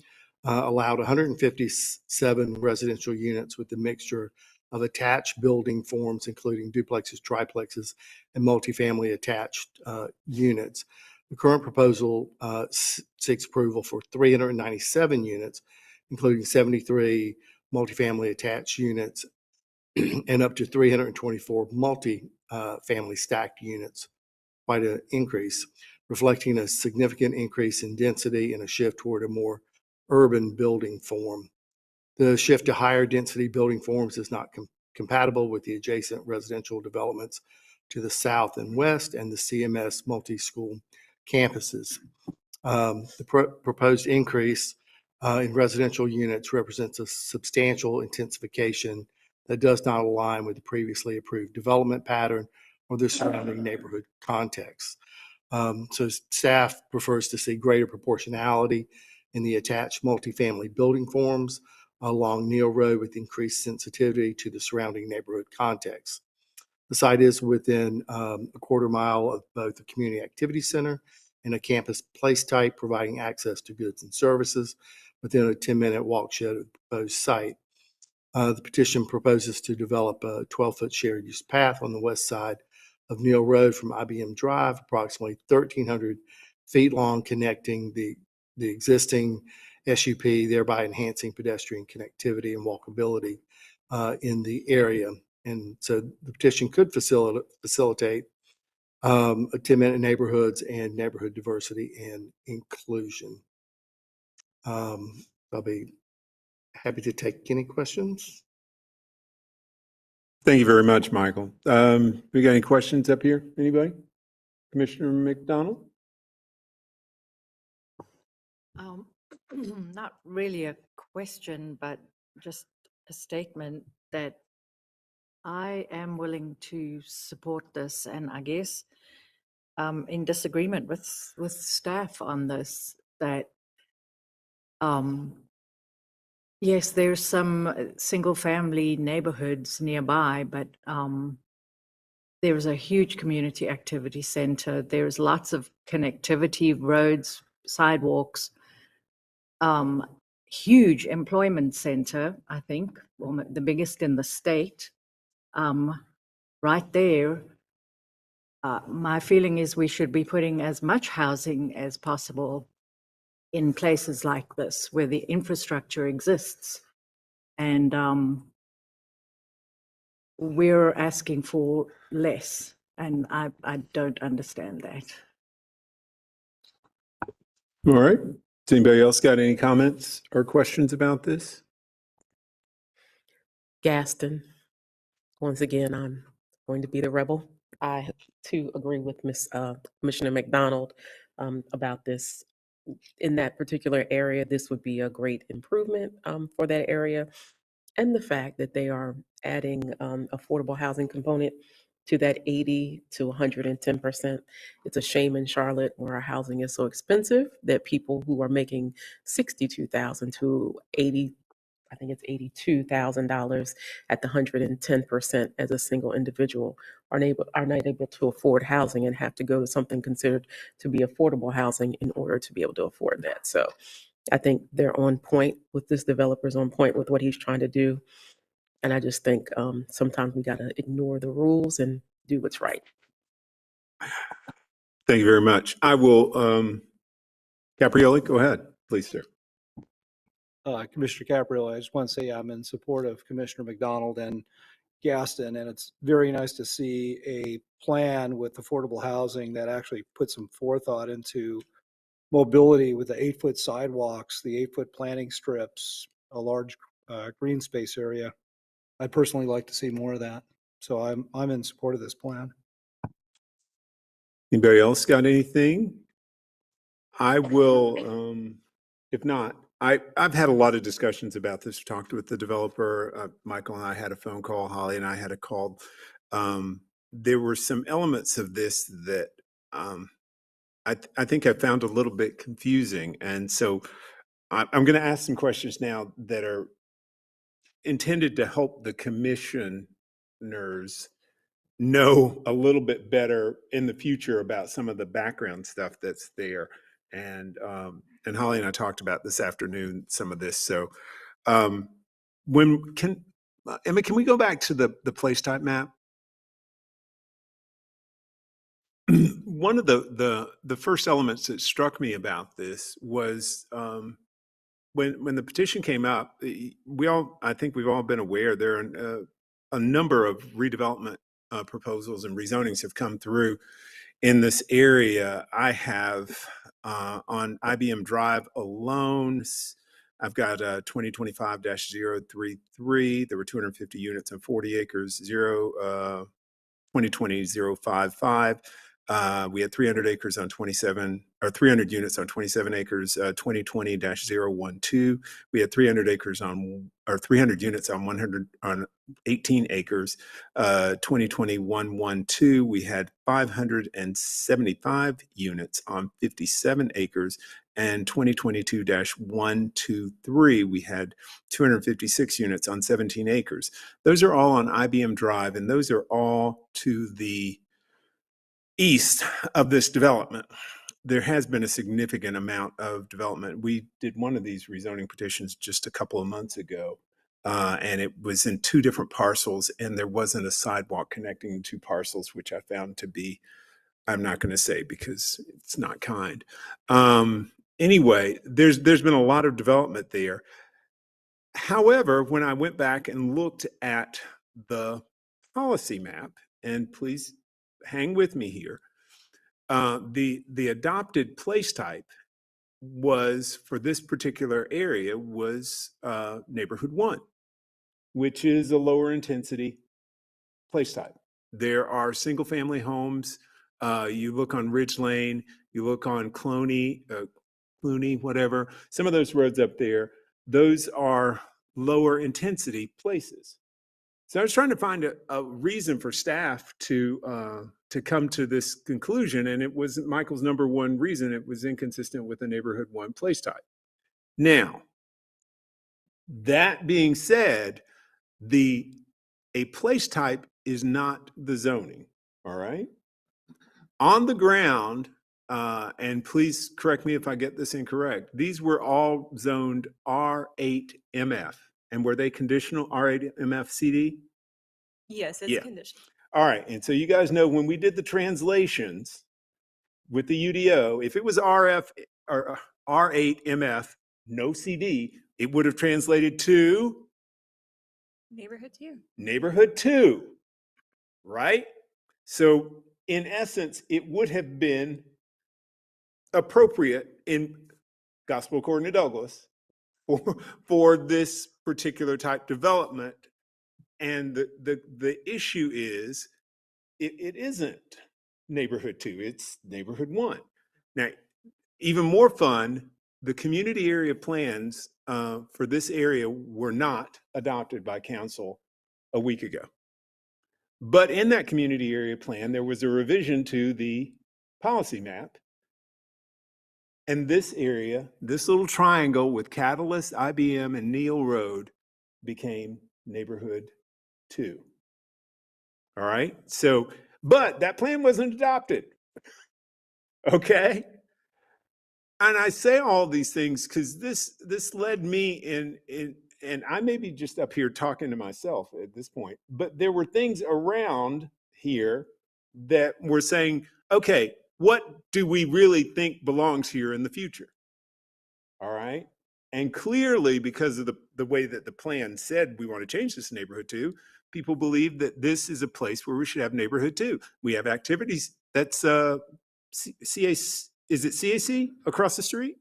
allowed 157 residential units with a mixture of attached building forms, including duplexes, triplexes, and multifamily attached units. The current proposal seeks approval for 397 units, including 73 multifamily attached units and up to 324 multi-family stacked units. Quite an increase, reflecting a significant increase in density and a shift toward a more urban building form. The shift to higher density building forms is not compatible with the adjacent residential developments to the south and west and the CMS multi-school campuses. The proposed increase in residential units represents a substantial intensification that does not align with the previously approved development pattern or the surrounding neighborhood context. So staff prefers to see greater proportionality in the attached multifamily building forms along Neal Road with increased sensitivity to the surrounding neighborhood context. The site is within a quarter mile of both the community activity center and a campus place type, providing access to goods and services within a 10-minute walk shed of the proposed site. The petition proposes to develop a 12-foot shared use path on the west side of Neal Road from IBM Drive, approximately 1,300 feet long, connecting the existing SUP, thereby enhancing pedestrian connectivity and walkability in the area. And so the petition could facilitate 10-minute neighborhoods and neighborhood diversity and inclusion. I'll be happy to take any questions. Thank you very much, Michael. We got any questions up here? Anybody? Commissioner McDonald? Not really a question, but just a statement that I am willing to support this, and I guess in disagreement with staff on this, that yes, there's some single-family neighborhoods nearby, but there's a huge community activity center. There's lots of connectivity, roads, sidewalks, huge employment center, I think, the biggest in the state. Right there, my feeling is we should be putting as much housing as possible in places like this where the infrastructure exists. And we're asking for less, and I don't understand that. All right. Does anybody else got any comments or questions about this? Gaston, once again, I'm going to be the rebel. I too agree with Commissioner McDonald about this. In that particular area, this would be a great improvement for that area. And the fact that they are adding affordable housing component to that 80 to 110%. It's a shame in Charlotte where our housing is so expensive that people who are making $62,000 to I think it's $82,000 at the 110% as a single individual are not able to afford housing and have to go to something considered to be affordable housing in order to be able to afford that. So I think they're on point with this developer's on point with what he's trying to do. And I just think sometimes we got to ignore the rules and do what's right. Thank you very much. I will, Caprioli, go ahead, please, sir. Commissioner Caprioli, I just want to say I'm in support of Commissioner McDonald and Gaston, and it's very nice to see a plan with affordable housing that actually puts some forethought into mobility with the 8-foot sidewalks, the 8-foot planting strips, a large green space area. I'd personally like to see more of that. So I'm in support of this plan. Anybody else got anything? I will, if not, I've had a lot of discussions about this, talked with the developer. Michael and I had a phone call, Holly and I had a call. There were some elements of this that I think I found a little bit confusing. And so I'm going to ask some questions now that are intended to help the commissioners know a little bit better in the future about some of the background stuff that's there. And Holly and I talked about this afternoon, some of this. So Emma, can we go back to the place type map? One of the first elements that struck me about this was when the petition came up, I think we've all been aware there are a number of redevelopment proposals and rezonings have come through in this area. I have on IBM Drive alone, I've got 2025-033. There were 250 units on 40 acres, 2020-055. We had 300 acres on 27, or 300 units on 27 acres, 2020-012. We had 300 acres on, or 300 units on 18 acres. 2020-112, we had 575 units on 57 acres. And 2022-123, we had 256 units on 17 acres. Those are all on IBM Drive, and those are all to the east of this development. There has been a significant amount of development. We did one of these rezoning petitions just a couple of months ago, and it was in two different parcels, and there wasn't a sidewalk connecting the two parcels, which I found to be, I'm not going to say because it's not kind. Anyway, there's been a lot of development there. However, when I went back and looked at the policy map, and please hang with me here, the adopted place type was, for this particular area, was neighborhood 1, which is a lower intensity place type. There are single family homes. You look on Ridge Lane, you look on Clooney, whatever, some of those roads up there, those are lower intensity places. So I was trying to find a reason for staff to come to this conclusion, and it wasn't Michael's number one reason. It was inconsistent with the neighborhood 1 place type. Now, that being said, a place type is not the zoning, all right? On the ground, and please correct me if I get this incorrect, these were all zoned R8 MF. And were they conditional R8 MF CD? Yes, it's Yeah. conditional. All right. And so you guys know when we did the translations with the UDO, if it was RF or R8 MF, no CD, it would have translated to Neighborhood 2. neighborhood 2, right? So in essence, it would have been appropriate in Gospel according to Douglas for this particular type development. And the issue is it isn't neighborhood 2, it's neighborhood 1. Now, even more fun, the community area plans for this area were not adopted by council a week ago. But in that community area plan, there was a revision to the policy map. And this area, this little triangle with Catalyst, IBM, and Neal Road became neighborhood 2. All right. So, but that plan wasn't adopted. Okay. And I say all these things because this led me in, and I may be just up here talking to myself at this point, but there were things around here that were saying, okay, what do we really think belongs here in the future? All right. And clearly, because of the way that the plan said we want to change this neighborhood to, people believe that this is a place where we should have neighborhood 2. We have activities that's CAC, is it CAC across the street?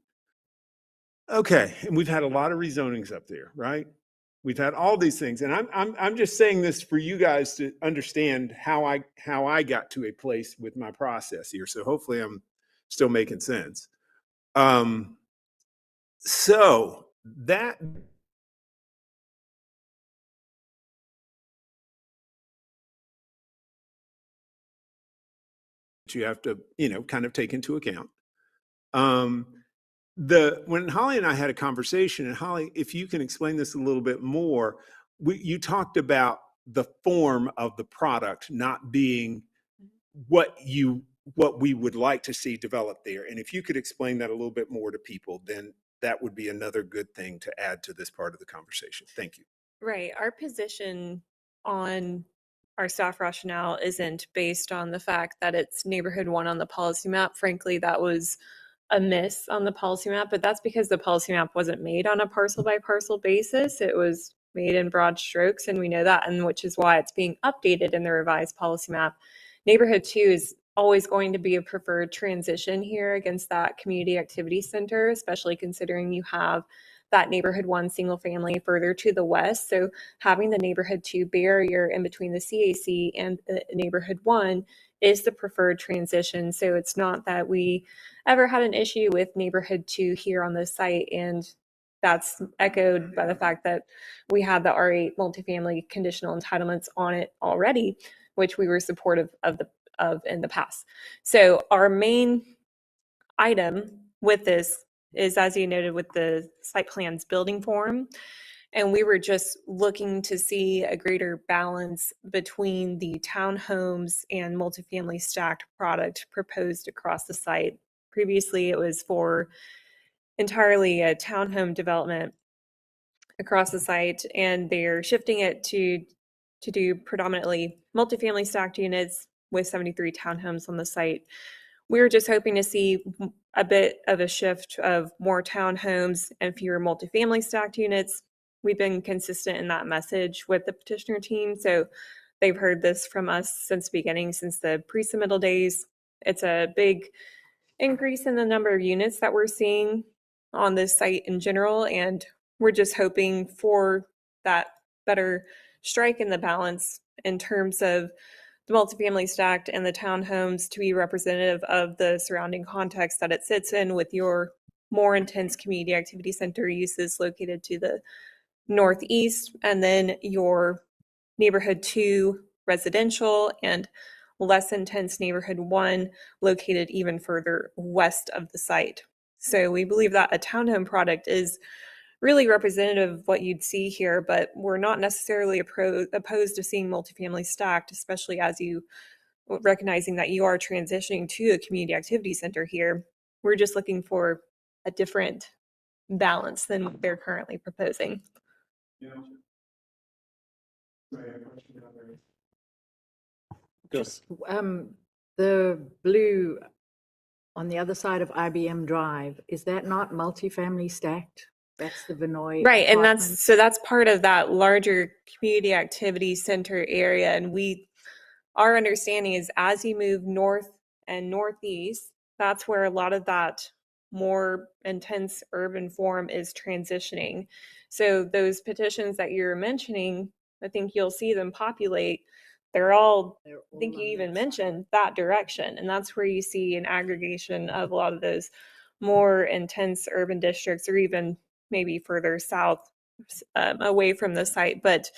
Okay. And we've had a lot of rezonings up there, right? We've had all these things. And I'm just saying this for you guys to understand how I got to a place with my process here. So hopefully I'm still making sense. So that you have to, kind of take into account. When Holly and I had a conversation, and Holly, if you can explain this a little bit more, you talked about the form of the product not being what we would like to see developed there. And if you could explain that a little bit more to people, then that would be another good thing to add to this part of the conversation. Thank you. Right. Our position on our staff rationale isn't based on the fact that it's neighborhood 1 on the policy map. Frankly, that was a miss on the policy map, but that's because the policy map wasn't made on a parcel by parcel basis. It was made in broad strokes, and we know that, and which is why it's being updated in the revised policy map. Neighborhood 2 is always going to be a preferred transition here against that community activity center, especially considering you have that neighborhood 1 single family further to the west. So having the neighborhood 2 barrier in between the CAC and the neighborhood 1 is the preferred transition. So it's not that we ever had an issue with neighborhood 2 here on this site, and that's echoed by the fact that we had the R8 multifamily conditional entitlements on it already, which we were supportive of in the past. So our main item with this is, as you noted, with the site plans building form. And we were just looking to see a greater balance between the townhomes and multifamily stacked product proposed across the site. Previously, it was for entirely a townhome development across the site, and they're shifting it to do predominantly multifamily stacked units with 73 townhomes on the site. We were just hoping to see a bit of a shift of more townhomes and fewer multifamily stacked units. We've been consistent in that message with the petitioner team, so they've heard this from us since the beginning, since the pre-submittal days. It's a big increase in the number of units that we're seeing on this site in general, and we're just hoping for that better strike in the balance in terms of the multifamily stacked and the townhomes to be representative of the surrounding context that it sits in, with your more intense community activity center uses located to the northeast, and then your neighborhood 2 residential and less intense neighborhood 1 located even further west of the site. So we believe that a townhome product is really representative of what you'd see here, but we're not necessarily opposed to seeing multifamily stacked, especially as you recognizing that you are transitioning to a community activity center here. We're just looking for a different balance than what they're currently proposing. Just the blue on the other side of IBM Drive, is that not multifamily stacked? That's the Vinoy. Right, and apartments? that's part of that larger community activity center area. And our understanding is as you move north and northeast, that's where a lot of that more intense urban form is transitioning. So those petitions that you're mentioning, I think you'll see them populate. They're all, I think you even mentioned that direction. And that's where you see an aggregation of a lot of those more intense urban districts, or even maybe further south away from the site. But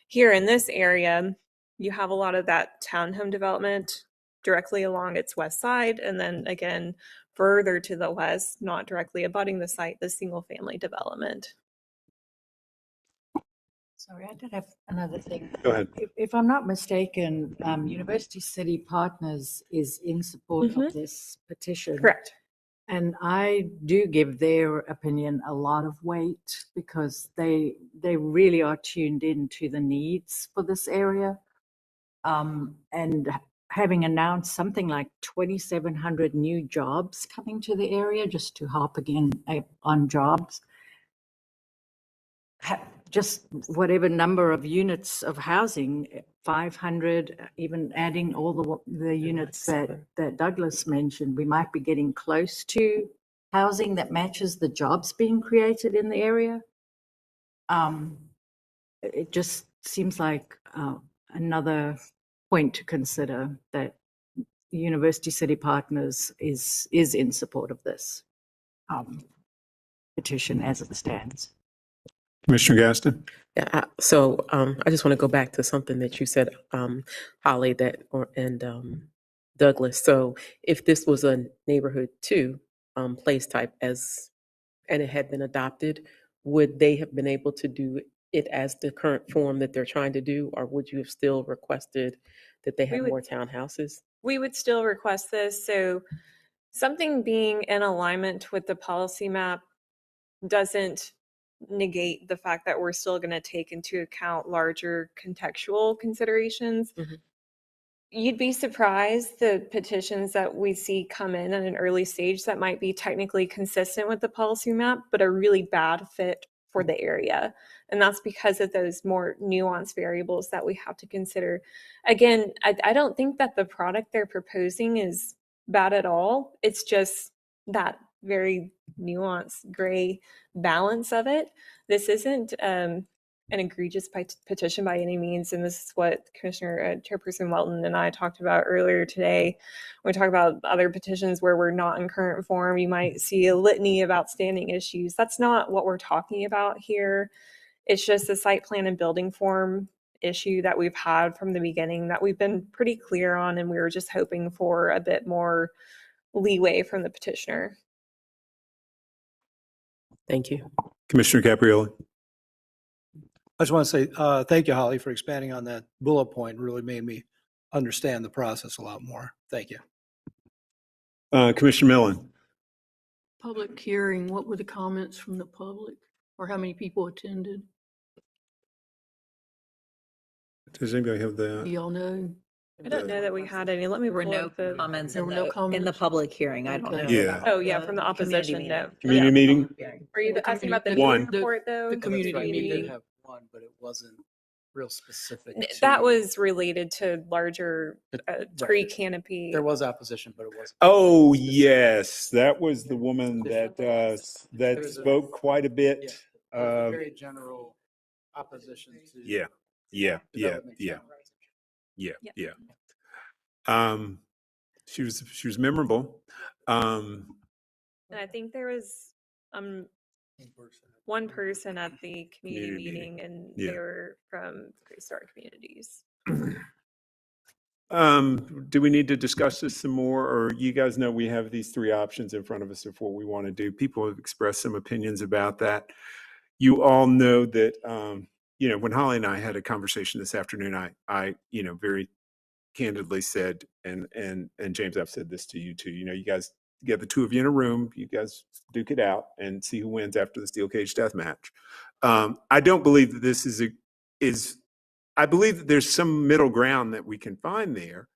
here in this area, you have a lot of that townhome development directly along its west side, and then again further to the west, not directly abutting the site, the single family development. Sorry, I did have another thing. Go ahead. If I'm not mistaken, University City Partners is in support of this petition. Correct. And I do give their opinion a lot of weight, because they really are tuned in to the needs for this area. And having announced something like 2,700 new jobs coming to the area, just to harp again on jobs, just whatever number of units of housing, 500, even adding all the units that Douglas mentioned, we might be getting close to housing that matches the jobs being created in the area. It just seems like another point to consider, that University City Partners is in support of this. petition as it stands. Commissioner Gaston? Yeah, so I just want to go back to something that you said, Holly, and Douglas. So if this was a neighborhood 2 place type and it had been adopted, would they have been able to do it as the current form that they're trying to do, or would you have still requested that they have would- more townhouses? We would still request this. So something being in alignment with the policy map doesn't negate the fact that we're still going to take into account larger contextual considerations. Mhm. You'd be surprised the petitions that we see come in at an early stage that might be technically consistent with the policy map, but a really bad fit for the area. And that's because of those more nuanced variables that we have to consider. Again, I don't think that the product they're proposing is bad at all. It's just that very nuanced gray balance of it. This isn't an egregious petition by any means, and this is what Commissioner Chairperson Welton and I talked about earlier today. When we talk about other petitions where we're not in current form, you might see a litany of outstanding issues. That's not what we're talking about here. It's just a site plan and building form issue that we've had from the beginning that we've been pretty clear on, and we were just hoping for a bit more leeway from the petitioner. Thank you. Commissioner Caprioli? I just want to say thank you, Holly, for expanding on that bullet point. It really made me understand the process a lot more. Thank you. Commissioner Millen? Public hearing, what were the comments from the public, or how many people attended? Does anybody have Do the? y'all know? I don't know that we had any. Let me There were pull no up the. comments There in were no the comments? public hearing. I don't know. Okay. Yeah. Oh, yeah, from the community opposition, no. meeting. Community meeting? Were you The asking about the community- meeting One. report, though? the community That's right, we meeting. did have one, but it wasn't real specific. That to- was related to larger tree Right. canopy. There was opposition, but it wasn't. Oh, yes, that was the woman that, It that was a- spoke quite a Yeah, bit. it was a Uh, very general opposition to. yeah, development yeah. generally. Yeah. She was memorable. And I think there was one person at the community Community meeting. meeting, and Yeah. they were from Great Start Communities. Do we need to discuss this some more, or you guys know we have these 3 options in front of us of what we want to do? People have expressed some opinions about that. You all know that, when Holly and I had a conversation this afternoon, I very candidly said, and James, I've said this to you too, you guys get the 2 of you in a room, you guys duke it out and see who wins after the steel cage death match. I don't believe that this I believe that there's some middle ground that we can find there.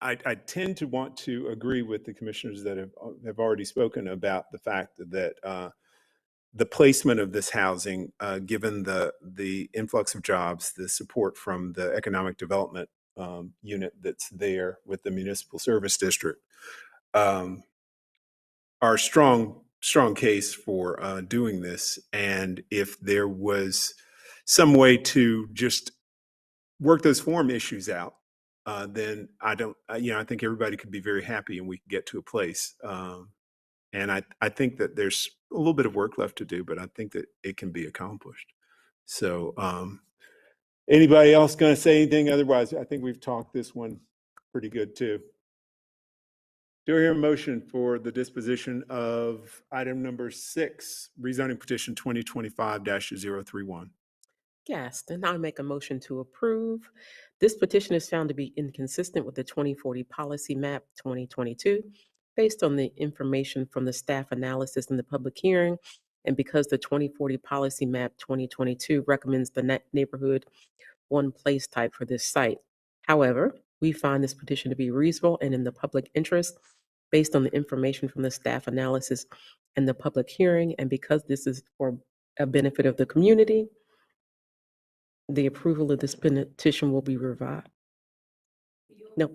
I tend to want to agree with the commissioners that have already spoken about the fact that the placement of this housing, given the influx of jobs, the support from the economic development unit that's there with the municipal service district, are a strong case for doing this. And if there was some way to just work those form issues out, then I think everybody could be very happy and we could get to a place. And I think that there's a little bit of work left to do, but I think that it can be accomplished. So anybody else going to say anything? Otherwise, I think we've talked this one pretty good too. Do I hear a motion for the disposition of item number 6, rezoning petition 2025-031? Gaston, I make a motion to approve. This petition is found to be inconsistent with the 2040 Policy Map 2022, based on the information from the staff analysis in the public hearing, and because the 2040 Policy Map 2022 recommends the neighborhood 1 place type for this site. However, we find this petition to be reasonable and in the public interest, based on the information from the staff analysis and the public hearing, and because this is for a benefit of the community, the approval of this petition will be revived. No.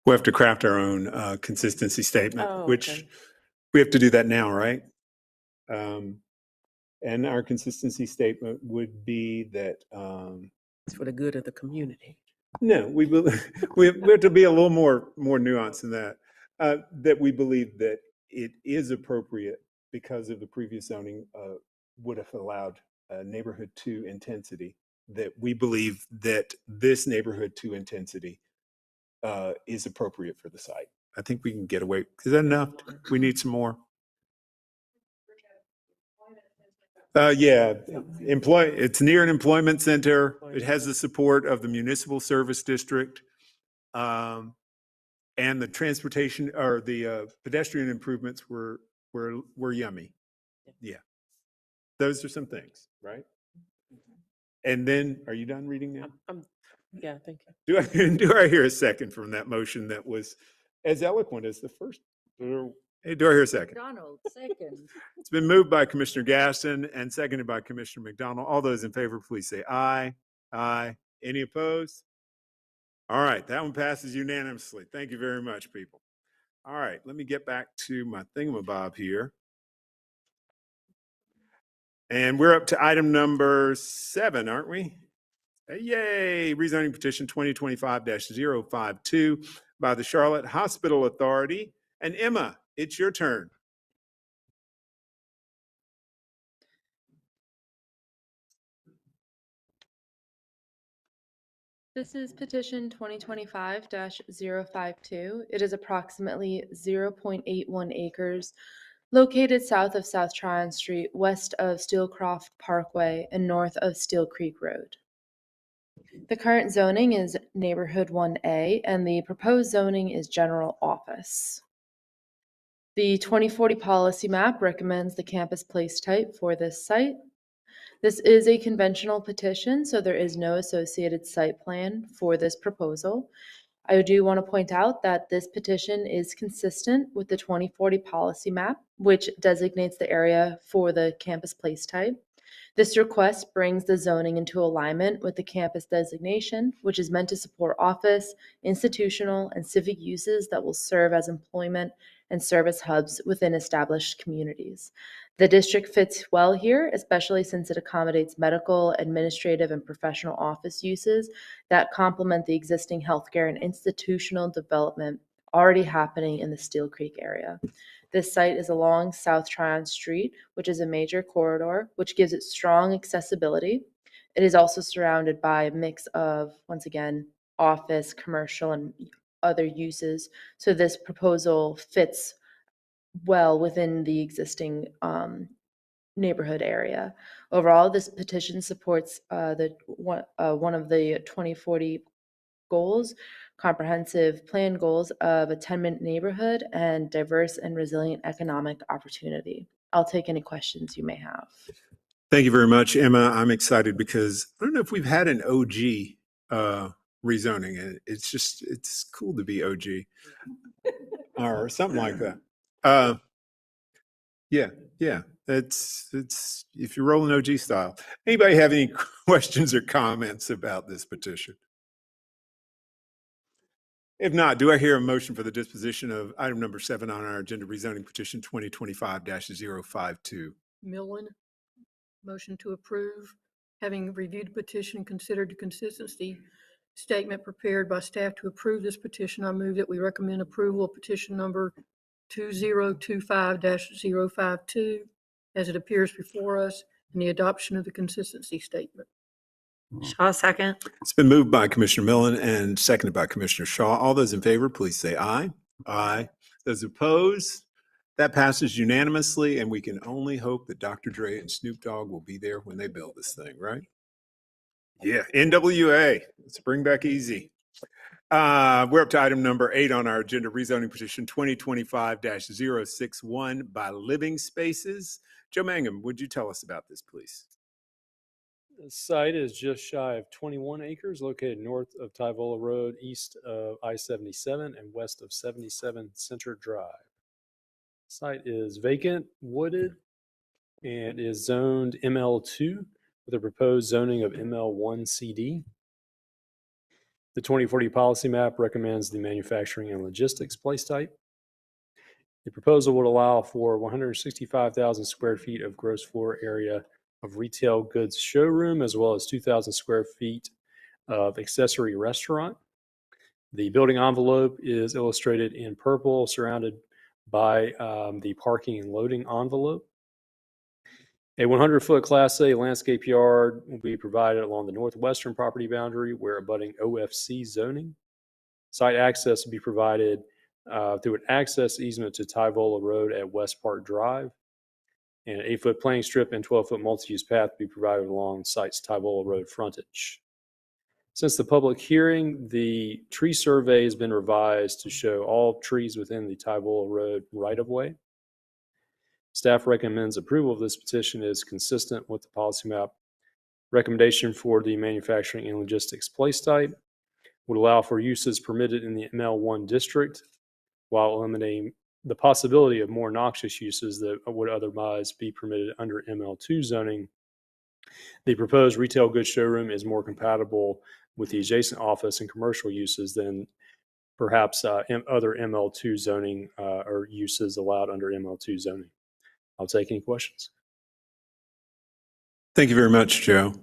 We have to craft our own consistency statement, Oh, which okay. we have to do that now, right? And our consistency statement would be that, It's for the good of the community. no, we have to be a little more nuanced than that. That we believe that it is appropriate because of the previous zoning would have allowed neighborhood 2 intensity, that we believe that this neighborhood 2 intensity is appropriate for the site. I think we can get away. Is that enough? We need some more. Yeah, it's near an employment center. It has the support of the municipal service district. And the transportation or the pedestrian improvements were yummy. Yeah. Those are some things, right? And then, are you done reading now? Yeah, thank you. Do I hear a second from that motion that was as eloquent as the first? Hey, do I hear a second? McDonald, second. It's been moved by Commissioner Gaston and seconded by Commissioner McDonald. All those in favor, please say aye. Aye. Any opposed? All right, that one passes unanimously. Thank you very much, people. All right, let me get back to my thingamabob here. And we're up to item number 7, aren't we? Yay, rezoning petition 2025-052 by the Charlotte Hospital Authority. And Emma, it's your turn. This is petition 2025-052. It is approximately 0.81 acres located south of South Tryon Street, west of Steelcroft Parkway, and north of Steel Creek Road. The current zoning is Neighborhood 1A, and the proposed zoning is General Office. The 2040 policy map recommends the campus place type for this site. This is a conventional petition, so there is no associated site plan for this proposal. I do want to point out that this petition is consistent with the 2040 policy map, which designates the area for the campus place type. This request brings the zoning into alignment with the campus designation, which is meant to support office, institutional, and civic uses that will serve as employment and service hubs within established communities. The district fits well here, especially since it accommodates medical, administrative, and professional office uses that complement the existing healthcare and institutional development already happening in the Steel Creek area. This site is along South Tryon Street, which is a major corridor, which gives it strong accessibility. It is also surrounded by a mix of, once again, office, commercial, and other uses. So this proposal fits well within the existing neighborhood area. Overall, this petition supports one of the 2040 goals, comprehensive plan goals of a 10-minute neighborhood and diverse and resilient economic opportunity. I'll take any questions you may have. Thank you very much, Emma. I'm excited because I don't know if we've had an OG rezoning. It's cool to be OG or something like that. Yeah. It's if you're rolling OG style. Anybody have any questions or comments about this petition? If not, do I hear a motion for the disposition of item number 7 on our agenda, rezoning petition 2025-052? Millen, motion to approve. Having reviewed the petition, considered the consistency statement prepared by staff to approve this petition, I move that we recommend approval of petition number 2025-052 as it appears before us, and the adoption of the consistency statement. Shaw, second. It's been moved by Commissioner Millen and seconded by Commissioner Shaw. All those in favor, please say aye. Aye. Those opposed, that passes unanimously, and we can only hope that Dr. Dre and Snoop Dogg will be there when they build this thing, right? Yeah, NWA, let's bring back easy. We're up to item number 8 on our agenda, rezoning petition 2025-061 by Living Spaces. Joe Mangum, would you tell us about this, please? The site is just shy of 21 acres, located north of Tyvola Road, east of I-77, and west of 77 Center Drive. Site is vacant, wooded, and is zoned ML2 with a proposed zoning of ML1CD. The 2040 policy map recommends the manufacturing and logistics place type. The proposal would allow for 165,000 square feet of gross floor area of retail goods showroom, as well as 2,000 square feet of accessory restaurant. The building envelope is illustrated in purple, surrounded by the parking and loading envelope. A 100-foot Class A landscape yard will be provided along the northwestern property boundary where abutting OFC zoning. Site access will be provided through an access easement to Tyvola Road at West Park Drive. And an 8-foot playing strip and 12-foot multi-use path will be provided along site's Tyvola Road frontage. Since the public hearing, the tree survey has been revised to show all trees within the Tyvola Road right-of-way. Staff recommends approval of this petition is consistent with the policy map recommendation for the manufacturing and logistics place type, would allow for uses permitted in the ML1 district while eliminating the possibility of more noxious uses that would otherwise be permitted under ML2 zoning. The proposed retail goods showroom is more compatible with the adjacent office and commercial uses than perhaps other ML2 zoning or uses allowed under ML2 zoning. I'll take any questions. Thank you very much, Joe.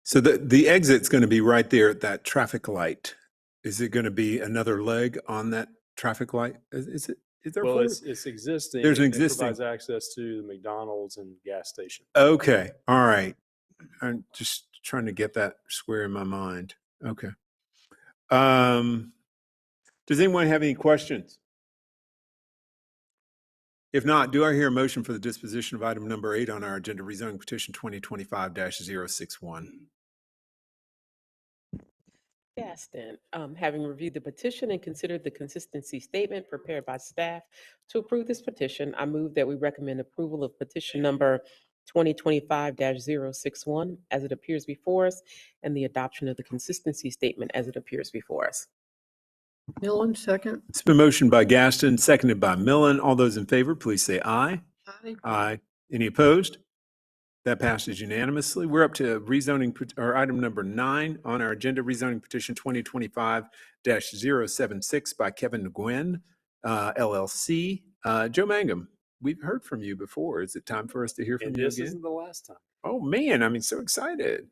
So the exit's going to be right there at that traffic light. Is it going to be another leg on that traffic light? Is there? Well, four? it's existing. There's an It existing. provides access to the McDonald's and gas station. Okay. All right. I'm just trying to get that square in my mind. Okay. Does anyone have any questions? If not, do I hear a motion for the disposition of item number 8 on our agenda, rezoning petition 2025-061? Gaston, having reviewed the petition and considered the consistency statement prepared by staff to approve this petition, I move that we recommend approval of petition number 2025-061 as it appears before us and the adoption of the consistency statement as it appears before us. Millen, second. It's been motioned by Gaston, seconded by Millen. All those in favor, please say aye. Aye. Aye. Any opposed? That passes unanimously. We're up to rezoning, or item number 9 on our agenda, rezoning petition 2025-076 by Kevin Nguyen, LLC. Joe Mangum, we've heard from you before. Is it time for us to hear from And you this again? isn't the last time. Oh man, I'm so excited.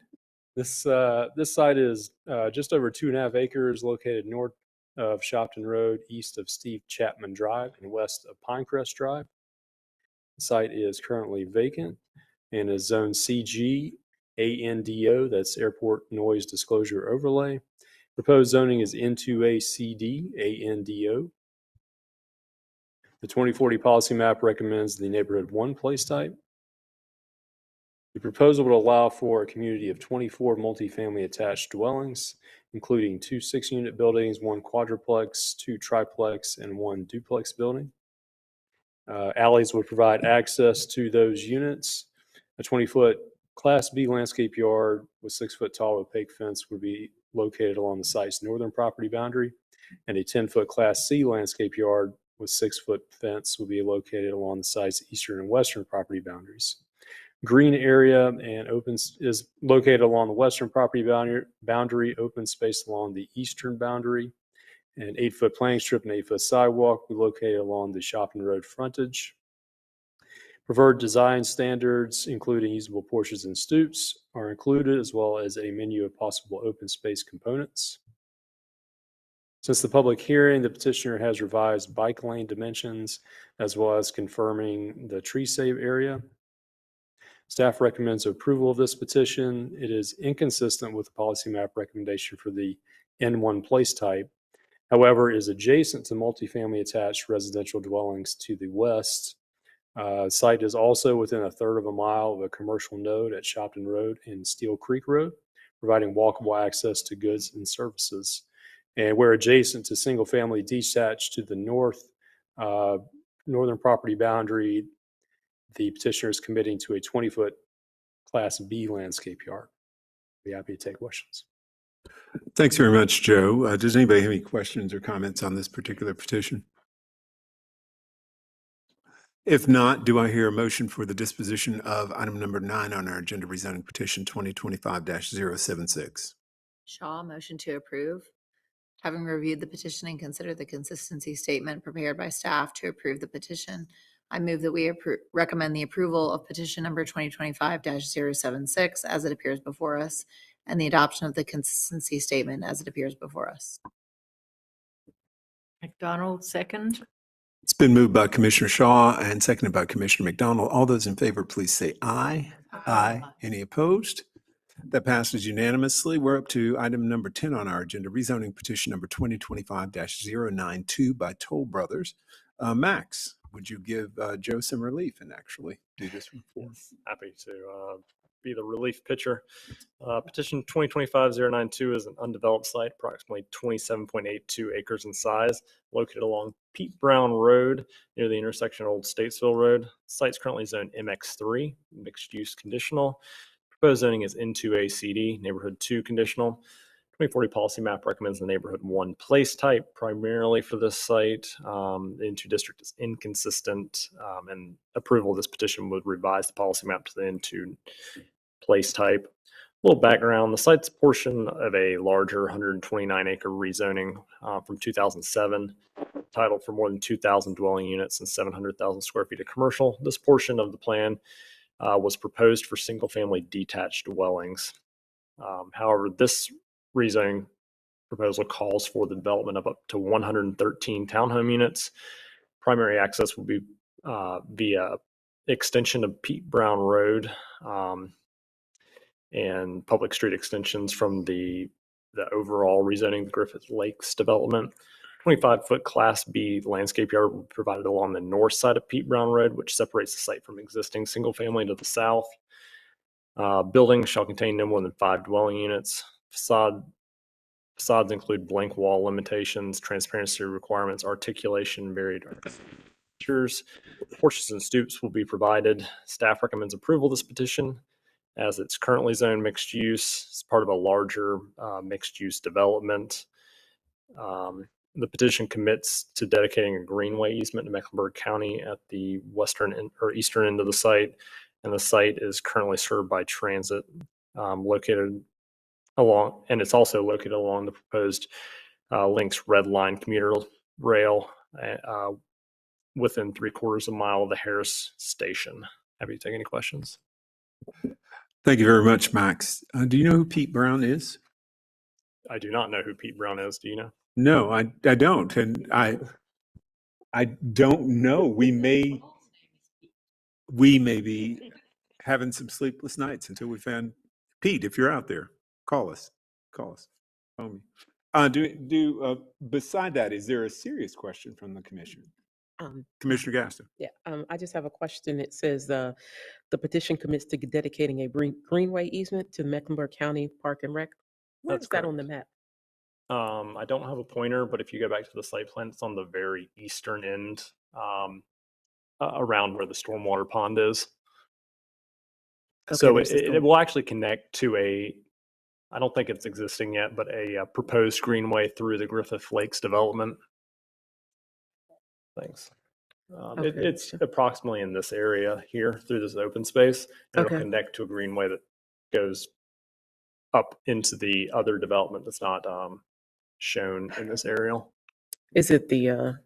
This site is just over 2.5 acres located north of Shopton Road, east of Steve Chapman Drive, and west of Pinecrest Drive. The site is currently vacant and is zone CG ANDO, that's Airport Noise Disclosure Overlay. Proposed zoning is N2A CD ANDO. The 2040 policy map recommends the neighborhood 1 place type. The proposal would allow for a community of 24 multifamily attached dwellings, including 2 6-unit buildings, 1 quadruplex, 2 triplex, and 1 duplex building. Alleys would provide access to those units. A 20-foot Class B landscape yard with 6-foot tall opaque fence would be located along the site's northern property boundary, and a 10-foot Class C landscape yard with 6-foot fence will be located along the site's eastern and western property boundaries. Green area and is located along the western property boundary, open space along the eastern boundary. An 8-foot playing strip and 8-foot sidewalk will be located along the Shopton Road frontage. Preferred design standards, including usable porches and stoops, are included, as well as a menu of possible open space components. Since the public hearing, the petitioner has revised bike lane dimensions, as well as confirming the tree save area. Staff recommends approval of this petition. It is inconsistent with the policy map recommendation for the N1 place type. However, it is adjacent to multifamily attached residential dwellings to the west. Site is also within 1/3 of a mile of a commercial node at Shopton Road and Steel Creek Road, providing walkable access to goods and services. And we're adjacent to single-family detached to the north, northern property boundary. The petitioner is committing to a 20-foot Class B landscape yard. Be happy to take questions. Thanks very much, Joe. Does anybody have any questions or comments on this particular petition? If not, do I hear a motion for the disposition of item number 9 on our agenda, rezoning petition 2025-076? Shaw, motion to approve. Having reviewed the petition and considered the consistency statement prepared by staff to approve the petition, I move that we recommend the approval of petition number 2025-076 as it appears before us and the adoption of the consistency statement as it appears before us. McDonald, second. It's been moved by Commissioner Shaw and seconded by Commissioner McDonald. All those in favor, please say aye. Aye. Any opposed? That passes unanimously. We're up to item number 10 on our agenda, rezoning petition number 2025-092 by Toll Brothers. Max, would you give Joe some relief and actually do this one for us? Happy to be the relief pitcher. Petition 2025-092 is an undeveloped site, approximately 27.82 acres in size, located along Pete Brown Road near the intersection of Old Statesville Road. The site's currently zoned MX3, mixed use conditional. Proposed zoning is N2A CD, neighborhood 2 conditional. 2040 policy map recommends the neighborhood 1 place type primarily for this site. The N2 district is inconsistent, and approval of this petition would revise the policy map to the N2 place type. A little background, the site's portion of a larger 129 acre rezoning from 2007, titled for more than 2,000 dwelling units and 700,000 square feet of commercial. This portion of the plan was proposed for single family detached dwellings. However, this rezoning proposal calls for the development of up to 113 townhome units. Primary access will be via extension of Pete Brown Road and public street extensions from the overall rezoning, the Griffith Lakes development. 25-foot Class B landscape yard will be provided along the north side of Pete Brown Road, which separates the site from existing single family to the south. Buildings shall contain no more than 5 dwelling units. Facades include blank wall limitations, transparency requirements, articulation, varied features. Porches and stoops will be provided. Staff recommends approval of this petition as it's currently zoned mixed use. It's part of a larger mixed use development. The petition commits to dedicating a greenway easement in Mecklenburg County at the western or eastern end of the site, and the site is currently served by transit, located along, and it's also located along the proposed Lynx Red Line commuter rail within 3/4 of a mile of the Harris station. Happy to take any questions. Thank you very much, Max. Do you know who Pete Brown is? I do not know who Pete Brown is. Do you know? No, I don't, and I don't know. We may be having some sleepless nights until we find Pete. If you're out there, call us. Call me. Beside that, is there a serious question from the commission? Commissioner Gaston. Yeah, I just have a question. It says the petition commits to dedicating a greenway easement to Mecklenburg County Park and Rec. Where That's is that on the map? I don't have a pointer, but if you go back to the site plan, it's on the very eastern end, around where the stormwater pond is. So it will actually connect to I don't think it's existing yet, but a proposed greenway through the Griffith Lakes development. Thanks. It's approximately in this area here through this open space. And it'll connect to a greenway that goes up into the other development that's not shown in this aerial. Is it the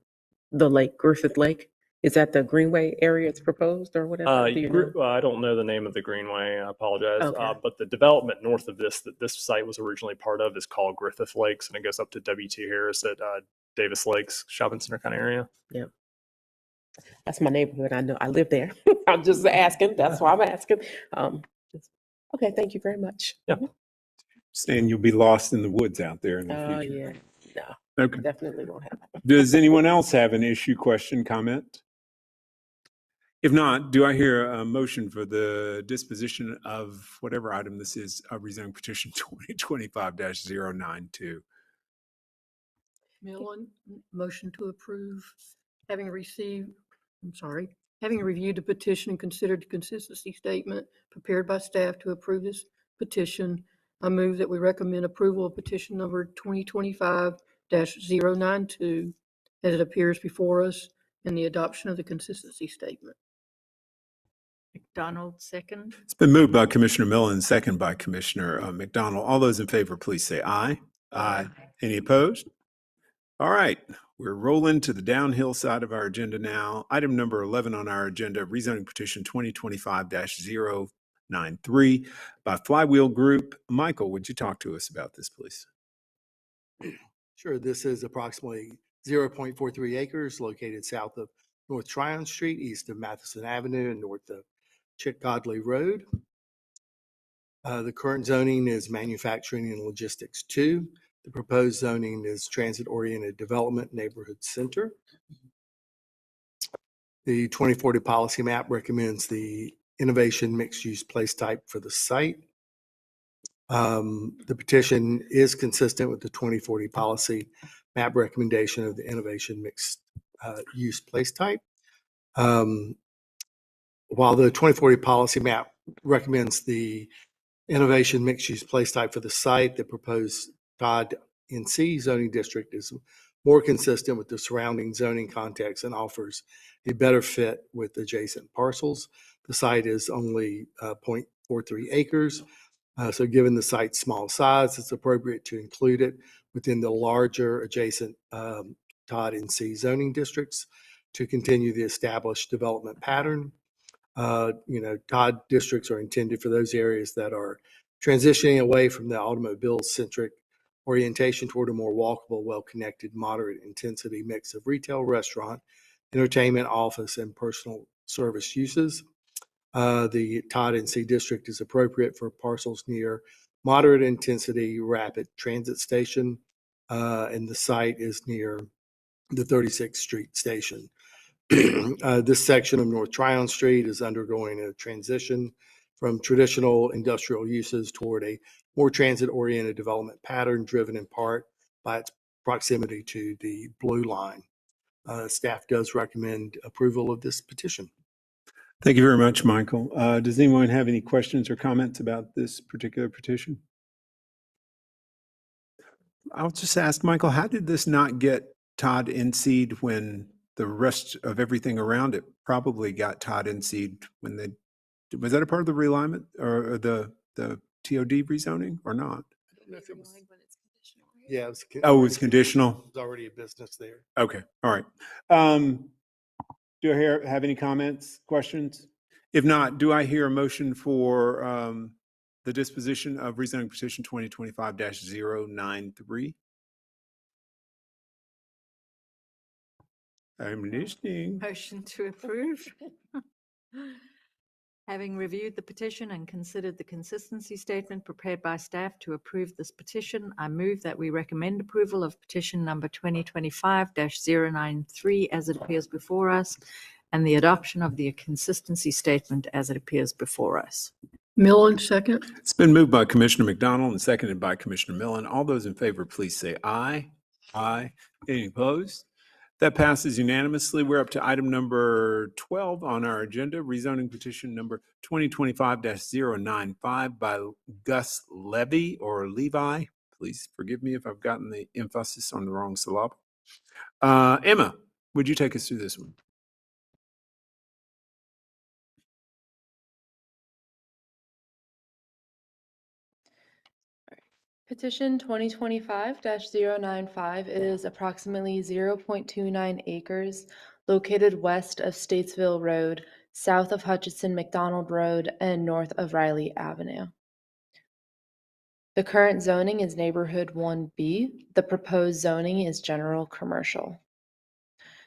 lake, Griffith Lake? Is that the greenway area it's proposed or whatever? Do you know? I don't know the name of the greenway. I apologize. Okay. But the development north of this that this site was originally part of is called Griffith Lakes, and it goes up to W.T. Harris at Davis Lakes Shopping Center kind of area. Yep. That's my neighborhood. I know. I live there. I'm just asking. That's why I'm asking. Okay. Thank you very much. Yeah. Saying you'll be lost in the woods out there in the future. Yeah. No. Okay. Definitely won't happen. Does anyone else have an issue, question, comment? If not, do I hear a motion for the disposition of whatever item this is, rezoning petition 2025-092? Millen, motion to approve, having reviewed the petition and considered the consistency statement prepared by staff to approve this petition, I move that we recommend approval of petition number 2025-092 as it appears before us and the adoption of the consistency statement. McDonald, second. It's been moved by Commissioner Millen, second by Commissioner McDonald. All those in favor, please say aye. Aye. Any opposed? All right, we're rolling to the downhill side of our agenda now. Item number 11 on our agenda, rezoning petition 2025-093 by Flywheel Group. Michael, would you talk to us about this, please? Sure. This is approximately 0.43 acres located south of North Tryon Street, east of Matheson Avenue, and north of Chick Godley Road. The current zoning is manufacturing and logistics 2. The proposed zoning is transit-oriented development neighborhood center. The 2040 policy map recommends the innovation mixed-use place type for the site. The petition is consistent with the 2040 policy map recommendation of the innovation mixed use place type. While the 2040 policy map recommends the innovation mixed use place type for the site, the proposed Todd NC zoning district is more consistent with the surrounding zoning context and offers a better fit with adjacent parcels. The site is only 0.43 acres. So given the site's small size, it's appropriate to include it within the larger adjacent Todd NC zoning districts to continue the established development pattern. Todd districts are intended for those areas that are transitioning away from the automobile-centric orientation toward a more walkable, well-connected, moderate intensity mix of retail, restaurant, entertainment, office, and personal service uses. The Todd NC district is appropriate for parcels near moderate intensity rapid transit station, and the site is near the 36th Street station. This section of North Tryon Street is undergoing a transition from traditional industrial uses toward a more transit-oriented development pattern driven in part by its proximity to the Blue Line. Staff does recommend approval of this petition. Thank you very much, Michael. Does anyone have any questions or comments about this particular petition? I'll just ask Michael, how did this not get Todd NC'd when the rest of everything around it probably got Todd NC'd when they, was that a part of the realignment or the TOD rezoning or not? I don't know if it was. Yeah, it was. Oh, it was conditional? There's already a business there. Okay, all right. Do I have any comments, questions? If not, do I hear a motion for the disposition of rezoning petition 2025-093? I'm listening. Motion to approve. Having reviewed the petition and considered the consistency statement prepared by staff to approve this petition, I move that we recommend approval of petition number 2025-093 as it appears before us, and the adoption of the consistency statement as it appears before us. Millen, second. It's been moved by Commissioner McDonald and seconded by Commissioner Millen. All those in favor, please say aye. Aye. Any opposed? That passes unanimously. We're up to item number 12 on our agenda, rezoning petition number 2025-095 by Gus Levy or Levi. Please forgive me if I've gotten the emphasis on the wrong syllable. Emma, would you take us through this one? Petition 2025-095 is approximately 0.29 acres located west of Statesville Road, south of Hutchinson McDonald Road, and north of Riley Avenue. The current zoning is Neighborhood 1B. The proposed zoning is General Commercial.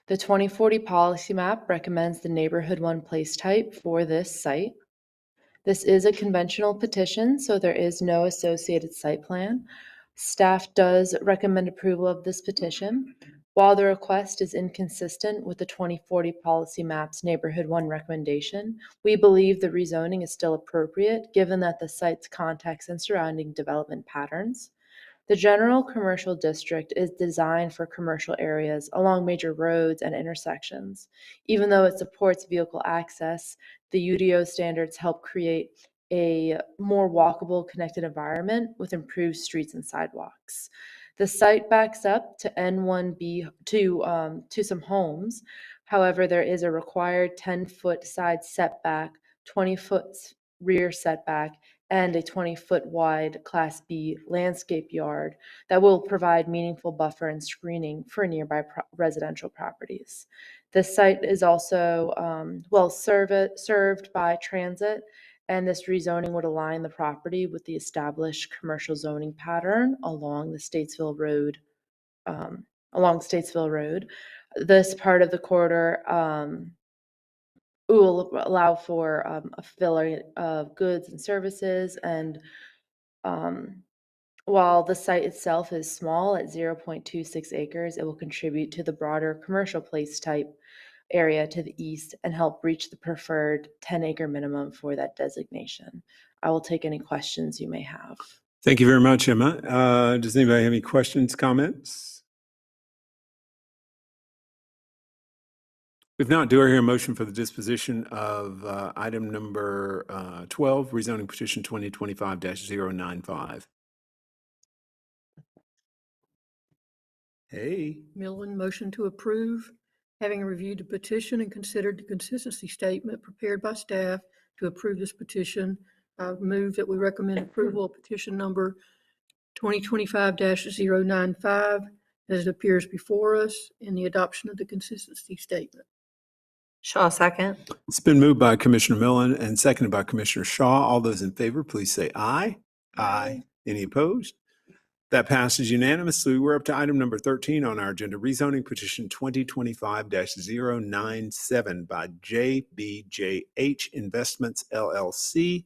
The 2040 policy map recommends the Neighborhood 1 place type for this site. This is a conventional petition, so there is no associated site plan. Staff does recommend approval of this petition. While the request is inconsistent with the 2040 policy map's Neighborhood 1 recommendation, we believe the rezoning is still appropriate given that the site's context and surrounding development patterns. The general commercial district is designed for commercial areas along major roads and intersections. Even though it supports vehicle access, the UDO standards help create a more walkable, connected environment with improved streets and sidewalks. The site backs up to N1B to some homes. However, there is a required 10-foot side setback, 20-foot rear setback, and a 20-foot wide Class B landscape yard that will provide meaningful buffer and screening for nearby residential properties. This site is also well served by transit, and this rezoning would align the property with the established commercial zoning pattern along the Statesville Road along Statesville Road. This part of the corridor will allow for a filling of goods and services, and while the site itself is small at 0.26 acres, it will contribute to the broader commercial place type area to the east and help reach the preferred 10-acre minimum for that designation. I will take any questions you may have. Thank you very much, Emma. Does anybody have any questions, comments? If not, do I hear a motion for the disposition of item number 12, rezoning petition 2025-095? Hey, Millen, motion to approve. Having reviewed the petition and considered the consistency statement prepared by staff to approve this petition, I move that we recommend approval of petition number 2025-095 as it appears before us and the adoption of the consistency statement. Shaw, second. it's been moved by Commissioner Millen and seconded by Commissioner Shaw. All those in favor, please say aye. Aye. Any opposed? That passes unanimously. We're up to item number 13 on our agenda, rezoning petition 2025-097 by JBJH Investments LLC.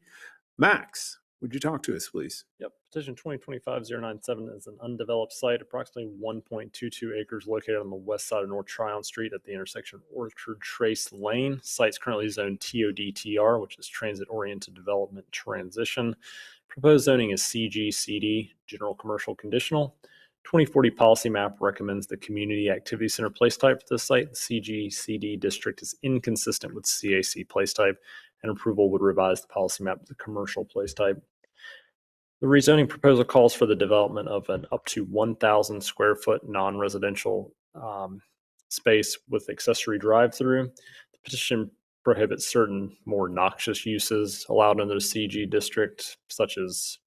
Max, would you talk to us, please? Yep. Petition 2025-097 is an undeveloped site, approximately 1.22 acres located on the west side of North Tryon Street at the intersection of Orchard Trace Lane. Site's currently zoned TOD-TR, which is Transit Oriented Development Transition. Proposed zoning is CG-CD, General Commercial Conditional. 2040 policy map recommends the Community Activity Center place type for this site. The CG-CD district is inconsistent with CAC place type, and approval would revise the policy map to the commercial place type. The rezoning proposal calls for the development of an up to 1,000 square foot non-residential space with accessory drive-through. The petition prohibits certain more noxious uses allowed under the CG district, such as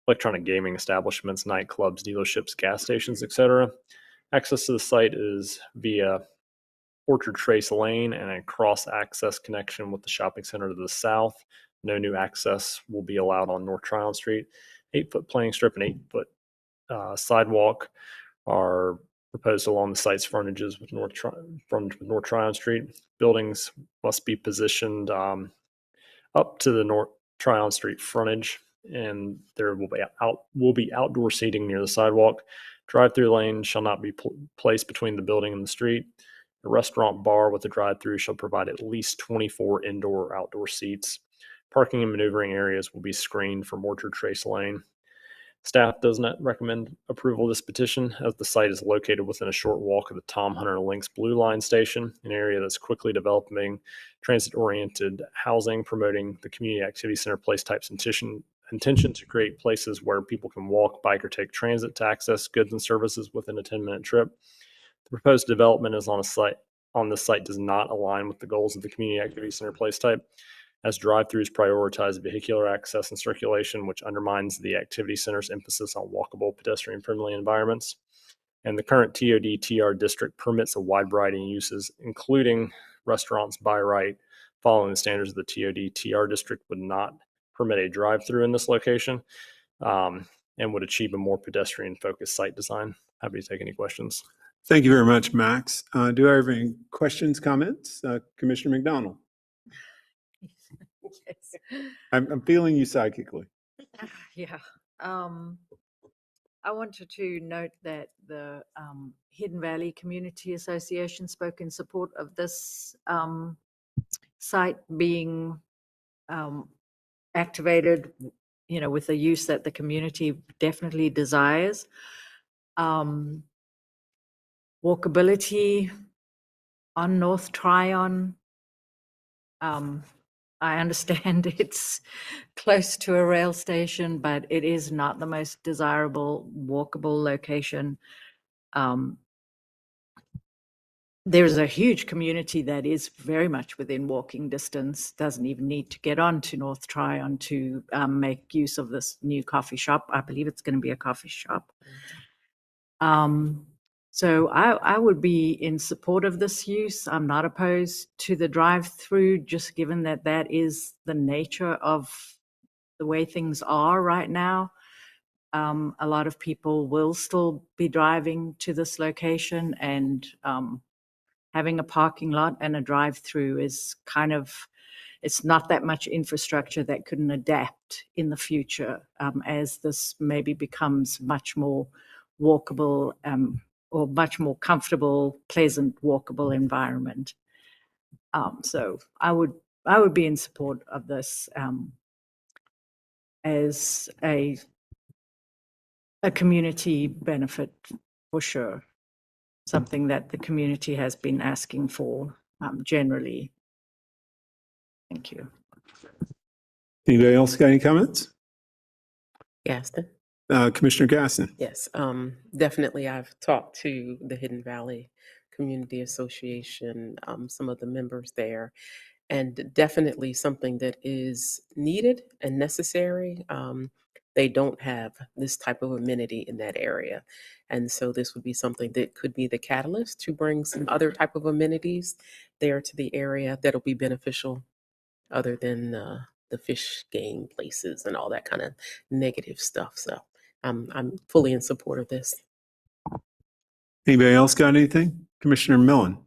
electronic gaming establishments, nightclubs, dealerships, gas stations, etc. Access to the site is via Orchard Trace Lane and a cross-access connection with the shopping center to the south. No new access will be allowed on North Tryon Street. 8-foot playing strip and 8-foot sidewalk are proposed along the site's frontages with North Tryon Street. Buildings must be positioned up to the North Tryon Street frontage, and there will be outdoor seating near the sidewalk. Drive-through lanes shall not be placed between the building and the street. A restaurant bar with a drive-through shall provide at least 24 indoor or outdoor seats. Parking and maneuvering areas will be screened from Orchard Trace Lane. Staff does not recommend approval of this petition, as the site is located within a short walk of the Tom Hunter Links Blue Line Station, an area that's quickly developing transit-oriented housing, promoting the Community Activity Center place type's intention to create places where people can walk, bike, or take transit to access goods and services within a 10-minute trip. The proposed development is on this site does not align with the goals of the Community Activity Center place type, as drive-throughs prioritize vehicular access and circulation, which undermines the activity center's emphasis on walkable, pedestrian-friendly environments. And the current TOD-TR district permits a wide variety of uses, including restaurants by right, following the standards of the TOD-TR district would not permit a drive-through in this location, and would achieve a more pedestrian-focused site design. Happy to take any questions. Thank you very much, Max. Do I have any questions, comments? Commissioner McDonald? Yes. I'm feeling you psychically. Yeah. I wanted to note that the Hidden Valley Community Association spoke in support of this site being activated, with the use that the community definitely desires. Walkability on North Tryon. I understand it's close to a rail station, but it is not the most desirable walkable location. There's a huge community that is very much within walking distance, doesn't even need to get on to North Tryon to make use of this new coffee shop. I believe it's going to be a coffee shop. So I would be in support of this use. I'm not opposed to the drive-through, just given that that is the nature of the way things are right now. A lot of people will still be driving to this location, and having a parking lot and a drive-through is kind of, it's not that much infrastructure that couldn't adapt in the future as this maybe becomes much more walkable or much more comfortable, pleasant, walkable environment. So I would be in support of this as a community benefit for sure. Something that the community has been asking for generally. Thank you. Anybody else got any comments? Gaston? Commissioner Gaston. Yes, definitely. I've talked to the Hidden Valley Community Association, some of the members there, and definitely something that is needed and necessary. They don't have this type of amenity in that area. And so this would be something that could be the catalyst to bring some other type of amenities there to the area that'll be beneficial other than the fish game places and all that kind of negative stuff. So I'm fully in support of this. Anybody else got anything? Commissioner Millen.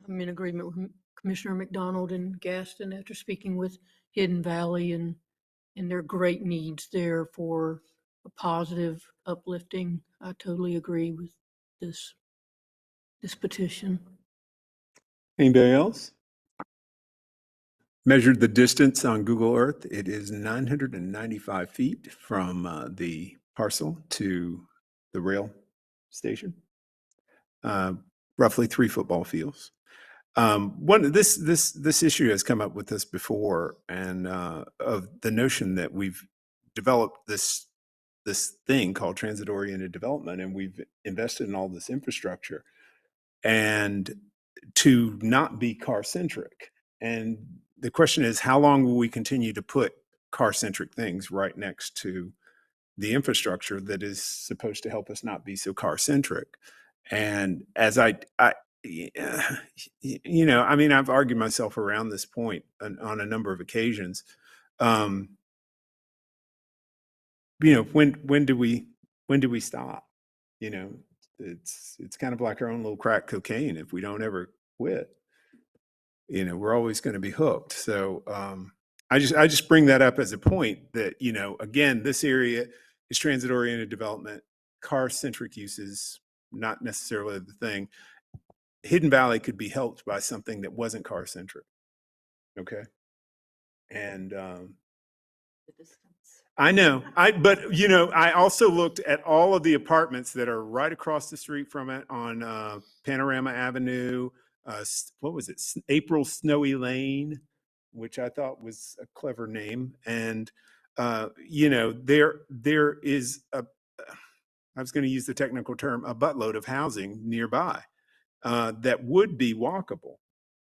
I'm in agreement with Commissioner McDonald and Gaston after speaking with Hidden Valley and their great needs there for a positive uplifting. I totally agree with this petition. Anybody else? Measured the distance on Google Earth. It is 995 feet from the parcel to the rail station. Roughly 3 football fields. This issue has come up with us before, and of the notion that we've developed this thing called transit-oriented development, and we've invested in all this infrastructure, and to not be car-centric. And the question is, how long will we continue to put car-centric things right next to the infrastructure that is supposed to help us not be so car-centric? And as I've argued myself around this point on a number of occasions. When do we stop? It's kind of like our own little crack cocaine. If we don't ever quit, we're always going to be hooked. So I just bring that up as a point that, again, this area is transit-oriented development, car-centric uses, not necessarily the thing. Hidden Valley could be helped by something that wasn't car-centric. Okay. And I know, but I also looked at all of the apartments that are right across the street from it on Panorama Avenue. What was it? April Snowy Lane, which I thought was a clever name. And there is I was going to use the technical term, a buttload of housing nearby that would be walkable.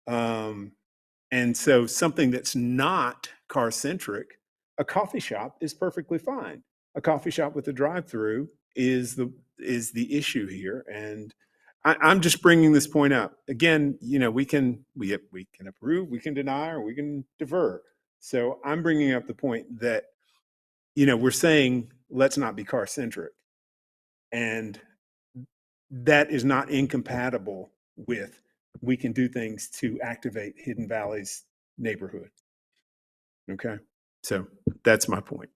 And so something that's not car-centric, a coffee shop is perfectly fine. A coffee shop with a drive-through is the issue here. And I'm just bringing this point up. Again, we can approve, we can deny, or we can defer. So I'm bringing up the point that, we're saying, let's not be car-centric. And that is not incompatible with, we can do things to activate Hidden Valley's neighborhood. Okay, so that's my point.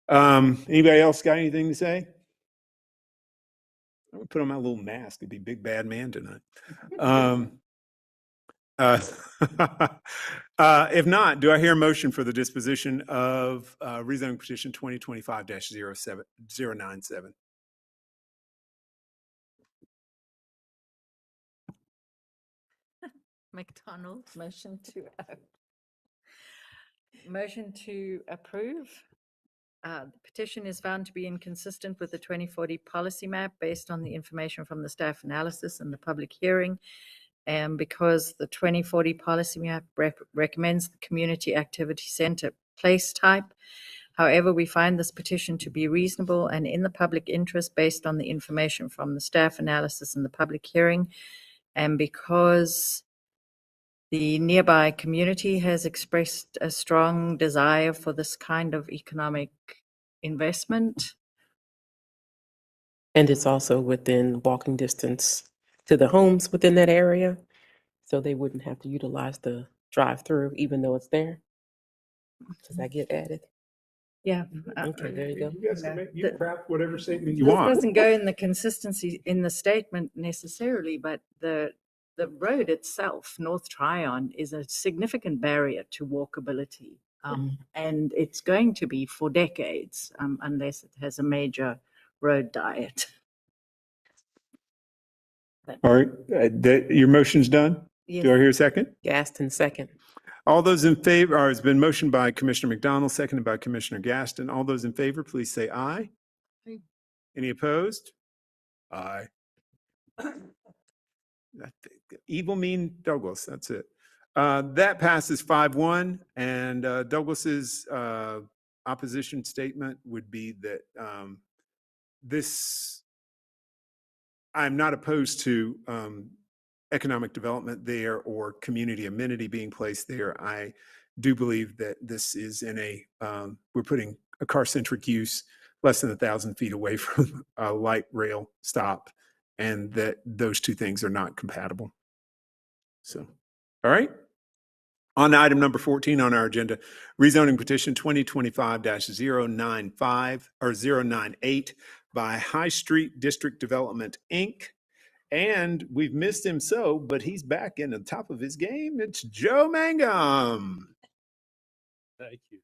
Anybody else got anything to say? I'm gonna put on my little mask. It'd be big bad man tonight. If not, do I hear a motion for the disposition of rezoning petition 2025-097? McDonald, motion to approve. The petition is found to be inconsistent with the 2040 policy map based on the information from the staff analysis and the public hearing. And because the 2040 policy map recommends the community activity center place type. However, we find this petition to be reasonable and in the public interest based on the information from the staff analysis and the public hearing. And because the nearby community has expressed a strong desire for this kind of economic investment, And it's also within walking distance to the homes within that area. So they wouldn't have to utilize the drive-through even though it's there. Does that get added? Yeah. Okay, there you go. You guys can make, you The- craft whatever statement you This want. doesn't go in the consistency in the statement necessarily, but the road itself, North Tryon, is a significant barrier to walkability. And it's going to be for decades, unless it has a major road diet. All right, your motion's done? Do I Yes. hear a second? Gaston, second. All those in favor, or it's been motioned by Commissioner McDonald, seconded by Commissioner Gaston. All those in favor, please say aye. Aye. Any opposed? Aye. Evil mean Douglas, that's it. That passes 5-1, and Douglas's opposition statement would be that I'm not opposed to economic development there or community amenity being placed there. I do believe that this is we're putting a car-centric use less than 1,000 feet away from a light rail stop, and that those two things are not compatible. So, all right. On to item number 14 on our agenda, rezoning petition 2025-095 or 098 by High Street District Development, Inc. And we've missed him but he's back in the top of his game. It's Joe Mangum. Thank you.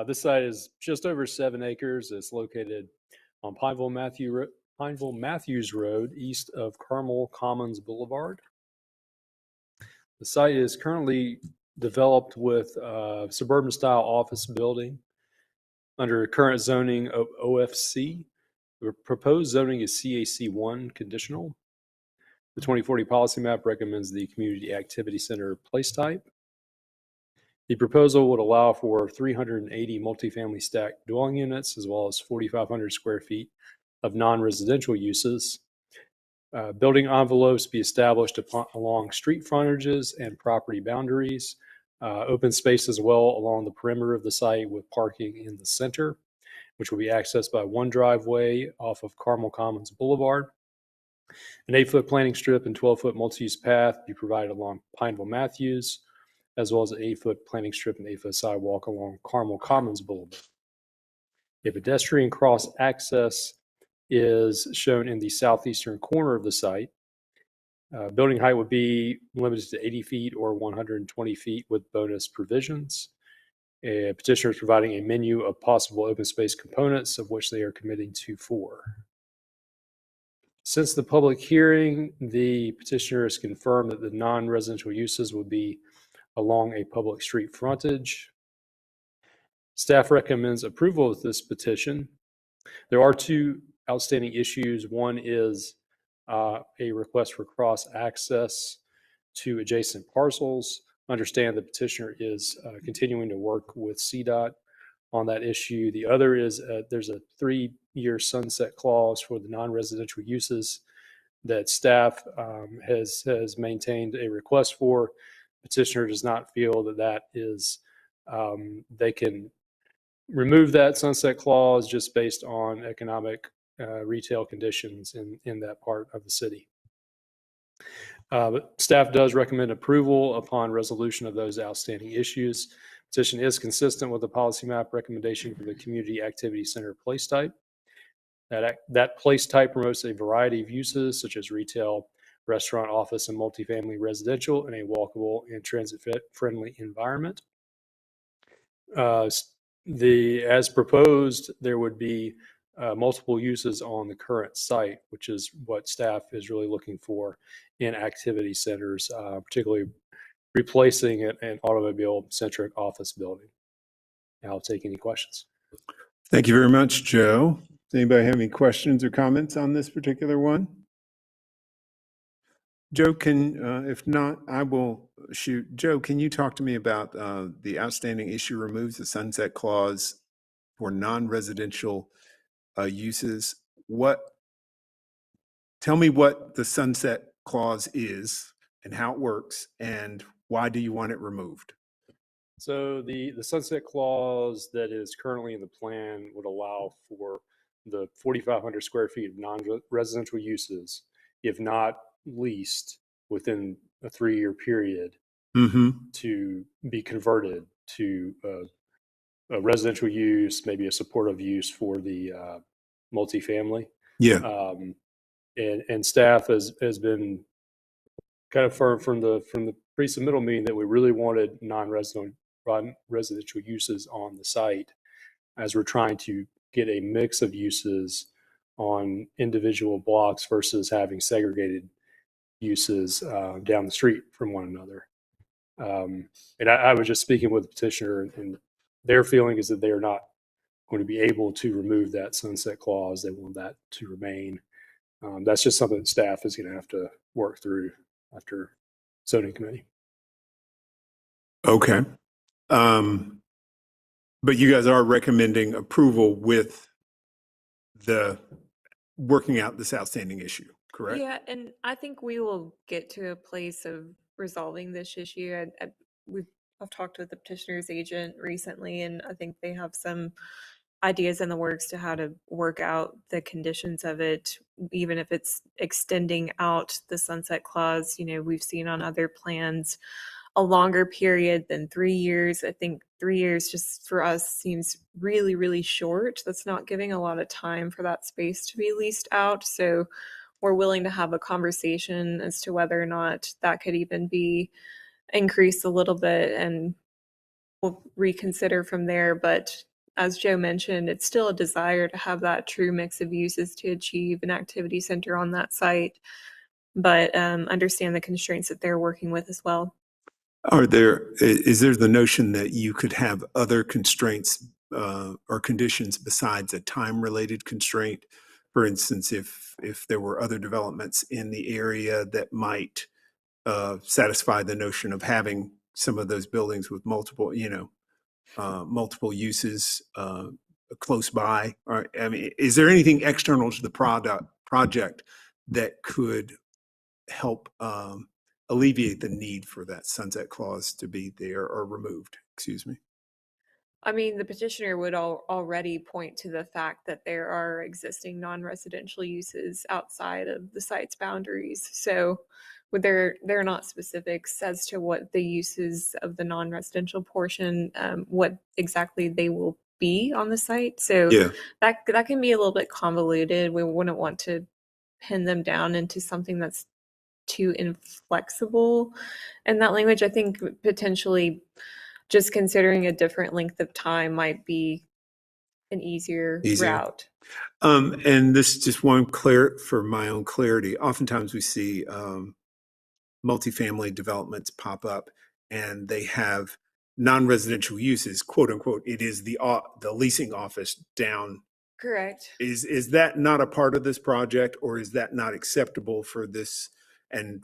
This site is just over 7 acres. It's located on Pineville Matthews Road, east of Carmel Commons Boulevard. The site is currently developed with suburban style office building under current zoning of OFC. The proposed zoning is CAC1 conditional. The 2040 policy map recommends the community activity center place type. The proposal would allow for 380 multifamily stacked dwelling units as well as 4,500 square feet of non-residential uses. Building envelopes be established along street frontages and property boundaries. Open space as well along the perimeter of the site with parking in the center, which will be accessed by one driveway off of Carmel Commons Boulevard. An 8-foot planting strip and 12-foot multi-use path be provided along Pineville Matthews, as well as an 8-foot planting strip and 8-foot sidewalk along Carmel Commons Boulevard. A pedestrian cross access is shown in the southeastern corner of the site. Building height would be limited to 80 feet or 120 feet with bonus provisions. A petitioner is providing a menu of possible open space components, of which they are committing to 4. Since the public hearing, the petitioner has confirmed that the non-residential uses would be along a public street frontage. Staff recommends approval of this petition. There are 2 outstanding issues. One is a request for cross access to adjacent parcels. Understand the petitioner is continuing to work with CDOT on that issue. The other is there's a 3-year sunset clause for the non-residential uses that staff has maintained a request for. Petitioner does not feel that is they can remove that sunset clause just based on economic retail conditions in that part of the city. But staff does recommend approval upon resolution of those outstanding issues. Petition is consistent with the policy map recommendation for the community activity center place type. That place type promotes a variety of uses such as retail, restaurant, office, and multifamily residential in a walkable and transit-friendly environment. As proposed, there would be multiple uses on the current site, which is what staff is really looking for in activity centers, particularly replacing an automobile-centric office building. I'll take any questions. Thank you very much, Joe. Does anybody have any questions or comments on this particular one? Joe, if not, I will shoot. Joe, can you talk to me about the outstanding issue removes the sunset clause for non-residential uses? Tell me what the sunset clause is and how it works, and why do you want it removed? So the sunset clause that is currently in the plan would allow for the 4,500 square feet of non-residential uses, if not leased within a 3-year period, Mm-hmm. to be converted to a residential use, maybe a supportive use for the multifamily. Yeah. And staff has been kind of firm from the pre-submittal meeting that we really wanted non-residential uses on the site, as we're trying to get a mix of uses on individual blocks versus having segregated uses down the street from one another. And I was just speaking with the petitioner, and their feeling is that they are not going to be able to remove that sunset clause. They want that to remain. That's just something that staff is going to have to work through after zoning committee. Okay. But you guys are recommending approval with the working out this outstanding issue, correct? Yeah, and I think we will get to a place of resolving this issue. I've talked with the petitioner's agent recently, and I think they have some ideas in the works to how to work out the conditions of it, even if it's extending out the sunset clause. We've seen on other plans a longer period than 3 years. I think 3 years just for us seems really, really short. That's not giving a lot of time for that space to be leased out. So we're willing to have a conversation as to whether or not that could even be increased a little bit, and we'll reconsider from there. But as Joe mentioned, it's still a desire to have that true mix of uses to achieve an activity center on that site, but understand the constraints that they're working with as well. Is there the notion that you could have other constraints or conditions besides a time-related constraint? For instance, if there were other developments in the area that might satisfy the notion of having some of those buildings with multiple uses close by? Or, I mean, is there anything external to the project that could help alleviate the need for that sunset clause to be there or removed? Excuse me. I mean, the petitioner would already point to the fact that there are existing non-residential uses outside of the site's boundaries. So there are not specifics as to what the uses of the non-residential portion, what exactly they will be on the site. So Yeah. that can be a little bit convoluted. We wouldn't want to pin them down into something that's too inflexible in that language. I think potentially just considering a different length of time might be an easier route. And this is just one for my own clarity. Oftentimes we see multifamily developments pop up, and they have non-residential uses, quote unquote. It is the leasing office down. Correct. Is that not a part of this project, or is that not acceptable for this? And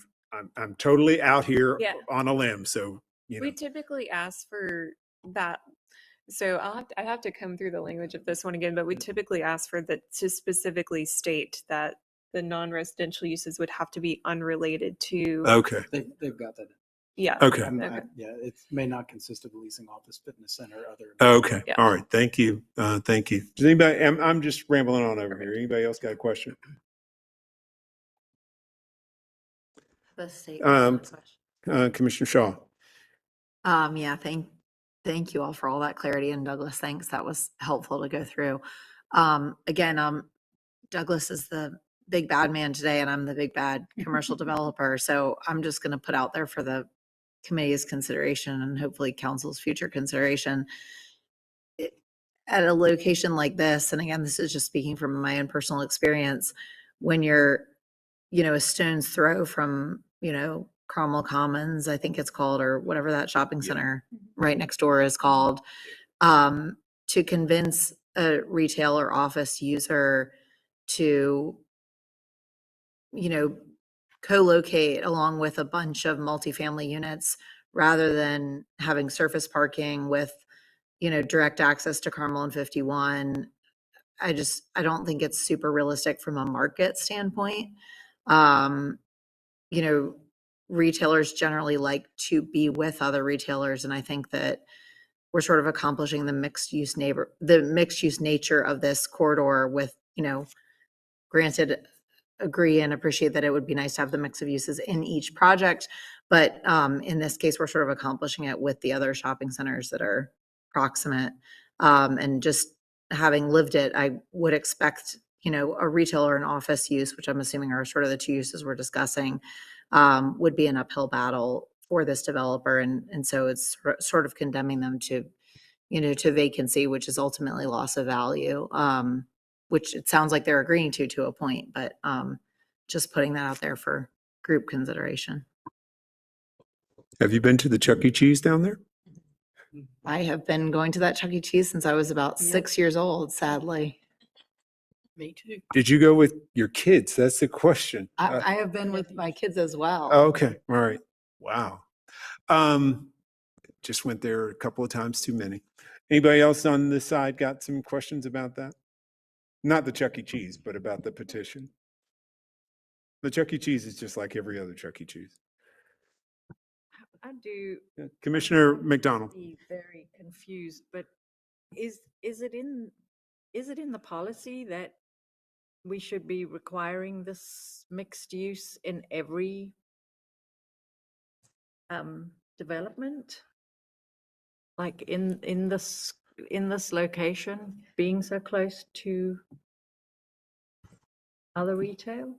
I'm totally out here on a limb, so we typically ask for that. So I have to come through the language of this one again, but we typically ask for that to specifically state that the non-residential uses would have to be unrelated to. Okay. They've got that. Yeah. Okay. Yeah, it may not consist of leasing office, fitness center, other. Okay. Yeah. All right. Thank you. Thank you. Does anybody? I'm just rambling on over here. Anybody else got a question? The state. Commissioner Shaw. Yeah, thank you all for all that clarity, and Douglas, thanks. That was helpful to go through. Again, Douglas is the big bad man today, and I'm the big bad commercial developer. So I'm just going to put out there for the committee's consideration and hopefully council's future consideration. At a location like this, and again, this is just speaking from my own personal experience, when you're, a stone's throw from, Cromwell Commons, I think it's called, or whatever that shopping center right next door is called, to convince a retail or office user to, co-locate along with a bunch of multifamily units rather than having surface parking with, direct access to Carmel and 51. I don't think it's super realistic from a market standpoint. Retailers generally like to be with other retailers, and I think that we're sort of accomplishing the mixed use nature of this corridor with you know, granted, agree and appreciate that it would be nice to have the mix of uses in each project. But in this case, we're sort of accomplishing it with the other shopping centers that are proximate. And just having lived it, I would expect, you know, a retail or an office use, which I'm assuming are sort of the two uses we're discussing, would be an uphill battle for this developer. And so it's sort of condemning them to, you know, to vacancy, which is ultimately loss of value. Which it sounds like they're agreeing to a point, but just putting that out there for group consideration. Have you been to the Chuck E. Cheese down there? I have been going to that Chuck E. Cheese since I was about Yep. 6 years old, sadly. Me too. Did you go with your kids? That's the question. I have been with my kids as well. Okay. All right. Wow. Just went there a couple of times too many. Anybody else on this side got some questions about that? Not the Chuck E. Cheese, but about the petition. The Chuck E. Cheese is just like every other Chuck E. Cheese. I do. Yeah. Commissioner McDonald. Be very confused, but is it in the policy that we should be requiring this mixed use in every development? Like in this location, being so close to other retail?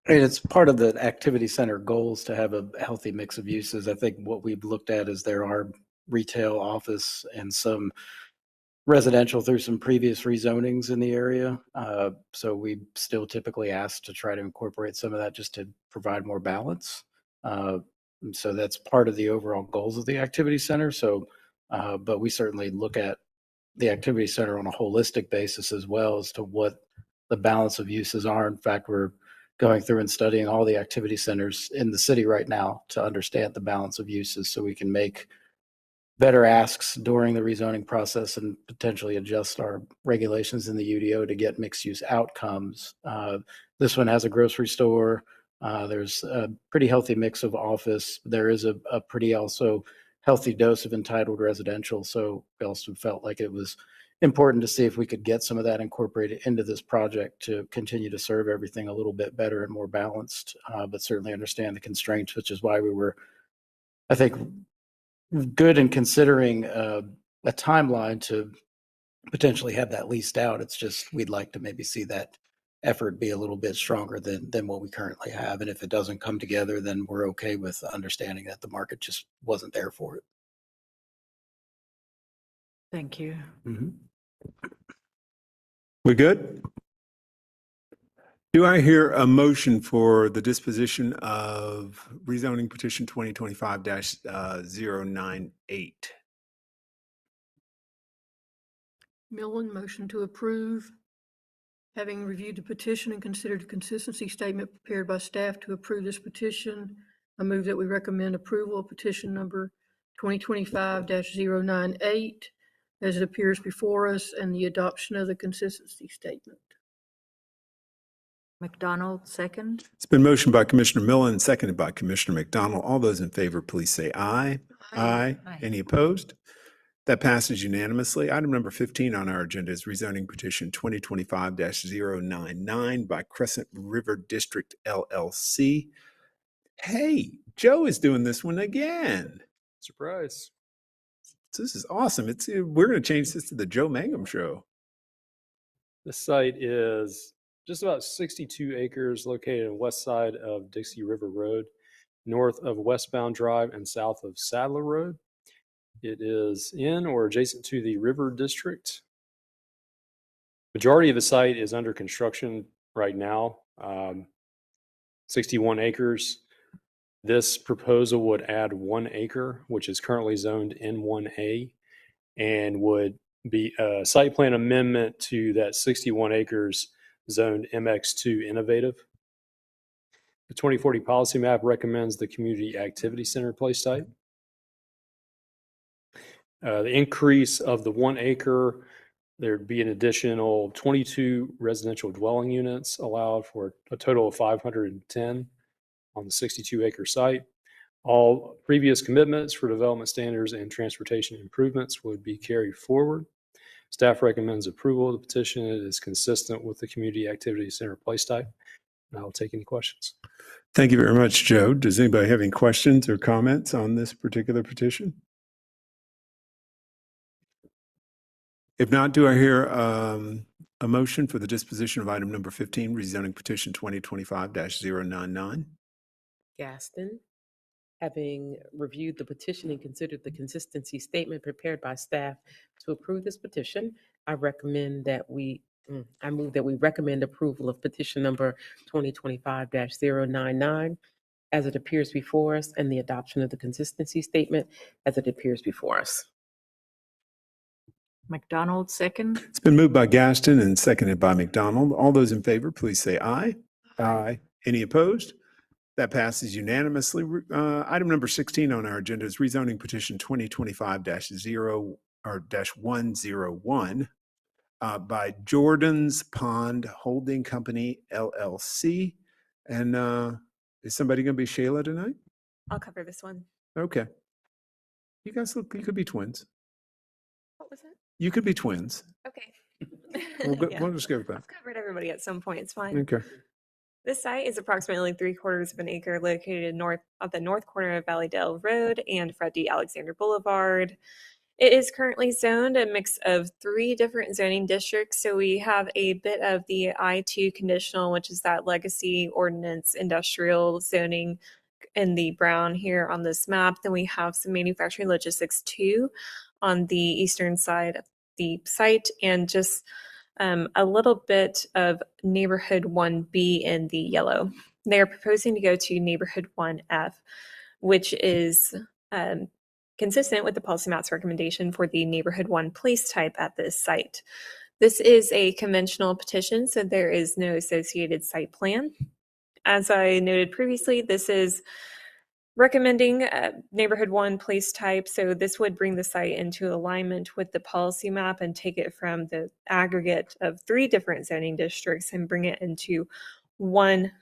And it's part of the activity center goals to have a healthy mix of uses. I think what we've looked at is there are retail, office, and some residential through some previous rezonings in the area. So we still typically ask to try to incorporate some of that just to provide more balance. So that's part of the overall goals of the activity center. So, but we certainly look at the activity center on a holistic basis as well as to what the balance of uses are. In fact, we're going through and studying all the activity centers in the city right now to understand the balance of uses so we can make better asks during the rezoning process and potentially adjust our regulations in the UDO to get mixed use outcomes. This one has a grocery store. There's a pretty healthy mix of office. There is a pretty also healthy dose of entitled residential. So we also felt like it was important to see if we could get some of that incorporated into this project to continue to serve everything a little bit better and more balanced, but certainly understand the constraints, which is why we were, I think, good in considering a timeline to potentially have that leased out. It's just we'd like to maybe see that effort be a little bit stronger than what we currently have. And if it doesn't come together, then we're okay with understanding that the market just wasn't there for it. Thank you. Mm-hmm. We good? Do I hear a motion for the disposition of rezoning petition 2025-098? Millen, motion to approve. Having reviewed the petition and considered a consistency statement prepared by staff to approve this petition, I move that we recommend approval of petition number 2025-098 as it appears before us and the adoption of the consistency statement. McDonald, second. It's been motioned by Commissioner Millen and seconded by Commissioner McDonald. All those in favor, please say aye. Aye. Any opposed? That passes unanimously. Item number 15 on our agenda is rezoning petition 2025-099 by Crescent River District LLC. Hey, Joe is doing this one again. Surprise. This is awesome. We're going to change this to the Joe Mangum Show. This site is just about 62 acres located on the west side of Dixie River Road, north of Westbound Drive and south of Sadler Road. It is in or adjacent to the River District. Majority of the site is under construction right now, 61 acres. This proposal would add 1 acre, which is currently zoned N1A, and would be a site plan amendment to that 61 acres zoned MX2 Innovative. The 2040 policy map recommends the Community Activity Center place type. The increase of the 1 acre, there'd be an additional 22 residential dwelling units allowed for a total of 510 on the 62 acre site. All previous commitments for development standards and transportation improvements would be carried forward. Staff recommends approval of the petition. It is consistent with the Community Activity Center place type. And I will take any questions. Thank you very much, Joe. Does anybody have any questions or comments on this particular petition? If not, do I hear a motion for the disposition of item number 15, rezoning petition 2025-099? Gaston, having reviewed the petition and considered the consistency statement prepared by staff to approve this petition, I recommend that I move that we recommend approval of petition number 2025-099 as it appears before us and the adoption of the consistency statement as it appears before us. McDonald, second. It's been moved by Gaston and seconded by McDonald. All those in favor, please say aye. Aye. Any opposed? That passes unanimously. Item number 16 on our agenda is rezoning petition 2025-101 by Jordan's Pond Holding Company, LLC. And is somebody going to be Shayla tonight? I'll cover this one. Okay. You guys look, you could be twins. What was it? You could be twins. Okay. Yeah. We'll just go with that. I've covered everybody at some point. It's fine. Okay. This site is approximately 3/4 of an acre located north of the north corner of Valleydale Road and Fred D. Alexander Boulevard. It is currently zoned a mix of 3 different zoning districts. So we have a bit of the I-2 conditional, which is that legacy ordinance industrial zoning in the brown here on this map. Then we have some manufacturing logistics 2 on the eastern side of the site, and just a little bit of neighborhood 1B in the yellow. They are proposing to go to neighborhood 1F, which is consistent with the policy map's recommendation for the neighborhood 1 place type at this site. This is a conventional petition, so there is no associated site plan. As I noted previously, this is recommending neighborhood 1 place type. So this would bring the site into alignment with the policy map and take it from the aggregate of 3 different zoning districts and bring it into one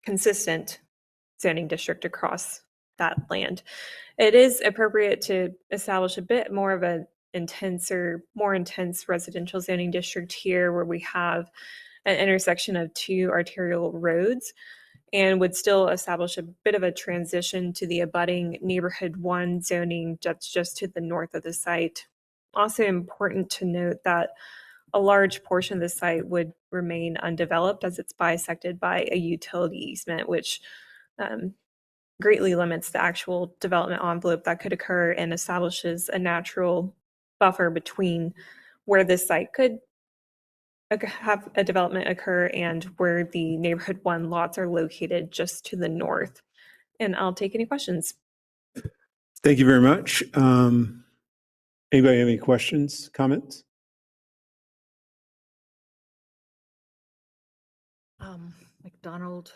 consistent zoning district across that land. It is appropriate to establish a bit more of an more intense residential zoning district here, where we have an intersection of 2 arterial roads, and would still establish a bit of a transition to the abutting neighborhood 1 zoning that's just to the north of the site. Also important to note that a large portion of the site would remain undeveloped as it's bisected by a utility easement, which greatly limits the actual development envelope that could occur and establishes a natural buffer between where this site could have a development occur and where the neighborhood 1 lots are located just to the north. And I'll take any questions. Thank you very much. Anybody have any questions, comments? McDonald,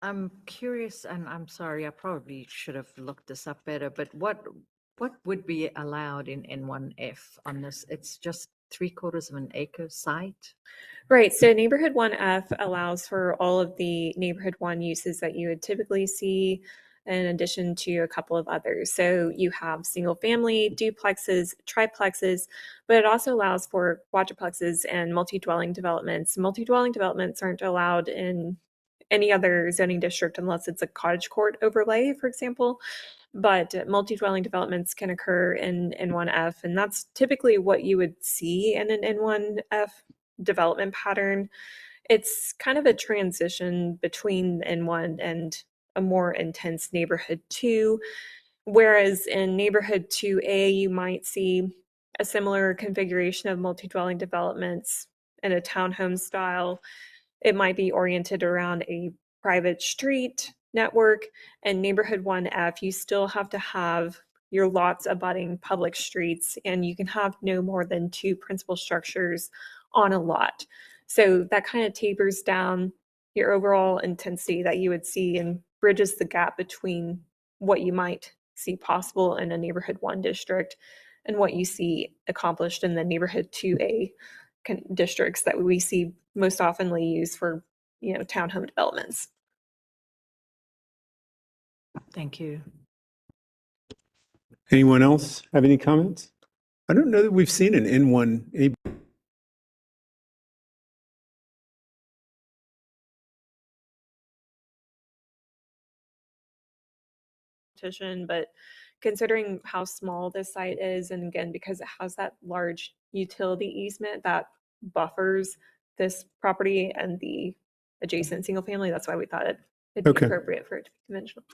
I'm curious, and I'm sorry, I probably should have looked this up better, but what would be allowed in N1F on this? It's just 3/4 of an acre site? Right. So neighborhood 1F allows for all of the neighborhood 1 uses that you would typically see, in addition to a couple of others. So you have single family, duplexes, triplexes, but it also allows for quadruplexes and multi-dwelling developments. Multi-dwelling developments aren't allowed in any other zoning district unless it's a cottage court overlay, for example. But multi-dwelling developments can occur in N1F, and that's typically what you would see in an N1F development pattern. It's kind of a transition between N1 and a more intense neighborhood 2, whereas in neighborhood 2A, you might see a similar configuration of multi-dwelling developments in a townhome style. It might be oriented around a private street network, and neighborhood 1F, you still have to have your lots abutting public streets, and you can have no more than 2 principal structures on a lot. So that kind of tapers down your overall intensity that you would see and bridges the gap between what you might see possible in a neighborhood 1 district and what you see accomplished in the neighborhood 2A districts that we see most oftenly used for, townhome developments. Thank you. Anyone else have any comments? I don't know that we've seen an N1. Petition, but considering how small this site is, and again, because it has that large utility easement that buffers this property and the adjacent single family, that's why we thought it'd be Okay. appropriate for it to be conventional.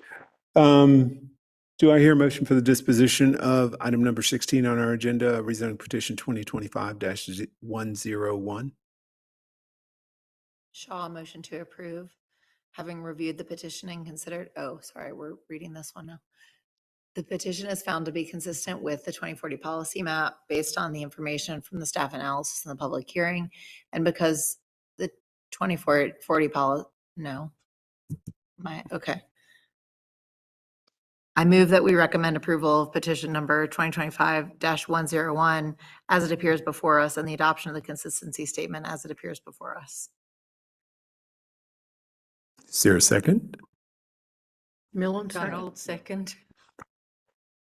Do I hear a motion for the disposition of item number 16 on our agenda, rezoning petition 2025-101? Shaw, motion to approve. Having reviewed the petition and considered, oh, sorry, we're reading this one now. The petition is found to be consistent with the 2040 policy map based on the information from the staff analysis in the public hearing. And because the 2040 policy, okay. I move that we recommend approval of petition number 2025-101 as it appears before us and the adoption of the consistency statement as it appears before us. Is there a second? Millen, Donald, second.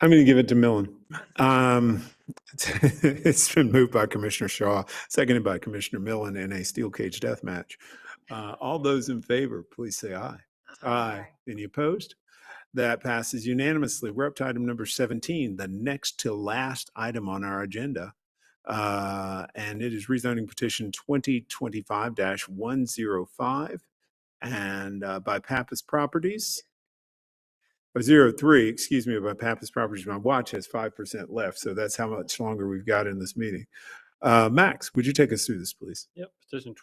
I'm going to give it to Millen. It's been moved by Commissioner Shaw, seconded by Commissioner Millen in a steel cage death match. All those in favor, please say aye. Aye. Any opposed? That passes unanimously. We're up to item number 17, the next to last item on our agenda. And it is rezoning petition 2025-105 and by Pappas Properties. 03, excuse me, by Pappas Properties. My watch has 5% left, so that's how much longer we've got in this meeting. Max, would you take us through this, please? Yep, petition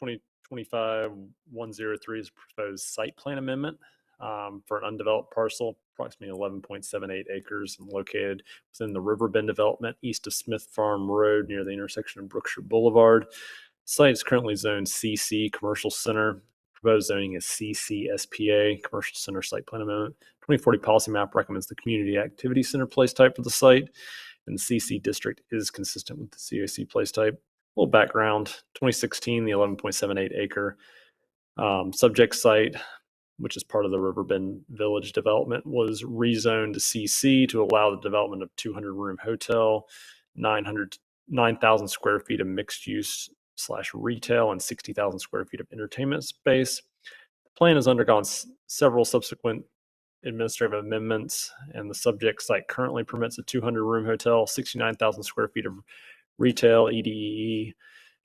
2025-103 is a proposed site plan amendment for an undeveloped parcel, approximately 11.78 acres, and located within the Riverbend development east of Smith Farm Road near the intersection of Brookshire Boulevard. The site is currently zoned CC Commercial Center. Proposed zoning is CCSPA, Commercial Center Site Plan Amendment. 2040 policy map recommends the Community Activity Center place type for the site, and the CC district is consistent with the CAC place type. A little background: 2016, the 11.78 acre subject site, which is part of the Riverbend Village development, was rezoned to CC to allow the development of 200-room hotel, 9,000 square feet of mixed use / retail, and 60,000 square feet of entertainment space. The plan has undergone several subsequent administrative amendments, and the subject site currently permits a 200-room hotel, 69,000 square feet of retail, EDE,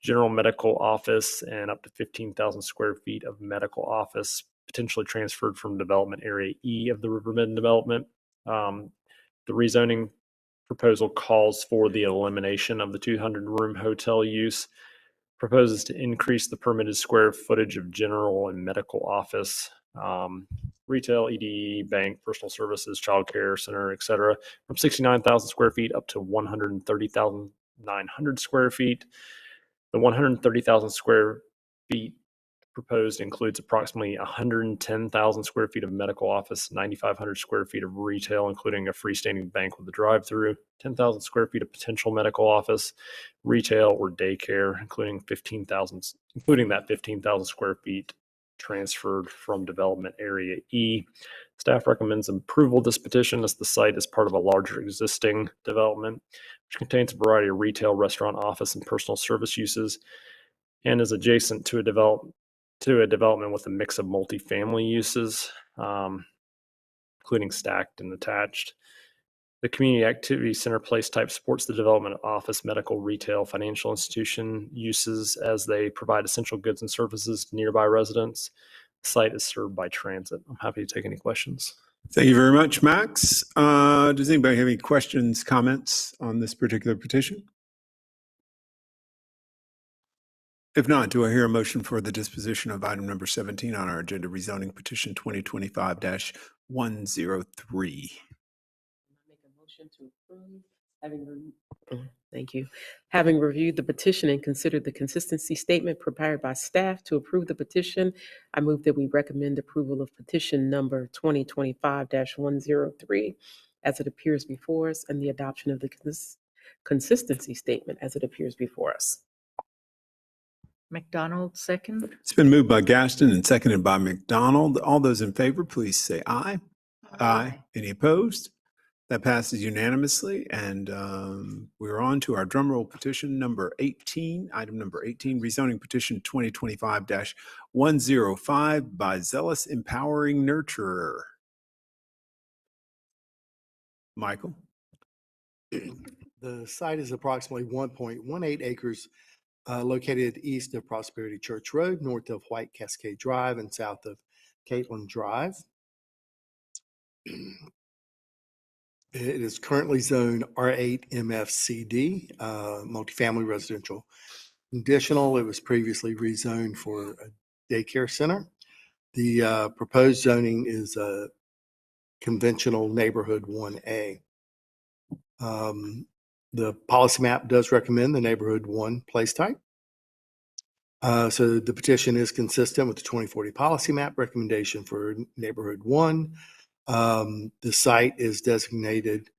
general medical office, and up to 15,000 square feet of medical office, potentially transferred from development area E of the Riverbend development. The rezoning proposal calls for the elimination of the 200-room hotel use, proposes to increase the permitted square footage of general and medical office, retail, EDE, bank, personal services, childcare center, etc., from 69,000 square feet up to 130,900 square feet. The 130,000 square feet proposed includes approximately 110,000 square feet of medical office, 9,500 square feet of retail, including a freestanding bank with a drive-through, 10,000 square feet of potential medical office, retail or daycare, including that 15,000 square feet transferred from development area E. Staff recommends approval of this petition as the site is part of a larger existing development, which contains a variety of retail, restaurant, office, and personal service uses, and is adjacent to a development with a mix of multifamily uses, including stacked and attached. The Community Activity Center place type supports the development of office, medical, retail, financial institution uses as they provide essential goods and services to nearby residents. The site is served by transit. I'm happy to take any questions. Thank you very much, Max. Does anybody have any questions, comments on this particular petition? If not, do I hear a motion for the disposition of item number 17 on our agenda, rezoning petition 2025-103? Make a motion to approve, thank you. Having reviewed the petition and considered the consistency statement prepared by staff to approve the petition, I move that we recommend approval of petition number 2025-103 as it appears before us and the adoption of the consistency statement as it appears before us. McDonald, second. It's been moved by Gaston and seconded by McDonald. All those in favor, please say aye. Aye. Any opposed? That passes unanimously, and we're on to our drumroll petition number 18, item number 18, rezoning petition 2025-105 by Zealous Empowering Nurturer. Michael? The site is approximately 1.18 acres located east of Prosperity Church Road, north of White Cascade Drive, and south of Caitlin Drive. It is currently zoned R8 MFCD, multifamily residential conditional. It was previously rezoned for a daycare center. The proposed zoning is a conventional neighborhood 1A. The policy map does recommend the neighborhood 1 place type. So the petition is consistent with the 2040 policy map recommendation for neighborhood 1. The site is designated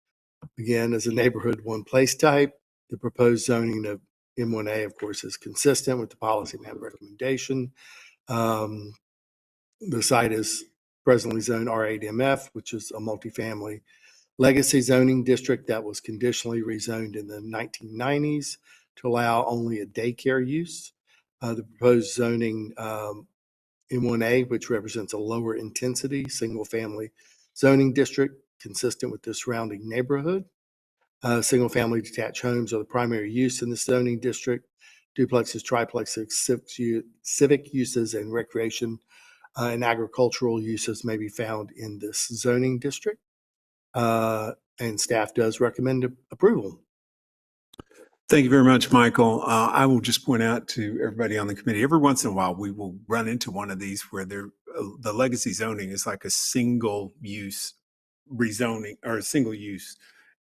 again as a neighborhood 1 place type. The proposed zoning of M1A, of course, is consistent with the policy map recommendation. The site is presently zoned R8MF, which is a multifamily legacy zoning district that was conditionally rezoned in the 1990s to allow only a daycare use. The proposed zoning M1A, which represents a lower intensity single family zoning district consistent with the surrounding neighborhood. Single family detached homes are the primary use in this zoning district. Duplexes, triplexes, civic uses, and recreation and agricultural uses may be found in this zoning district. And staff does recommend approval. Thank you very much, Michael. I will just point out to everybody on the committee, every once in a while, we will run into one of these where the legacy zoning is like a single use rezoning or a single use,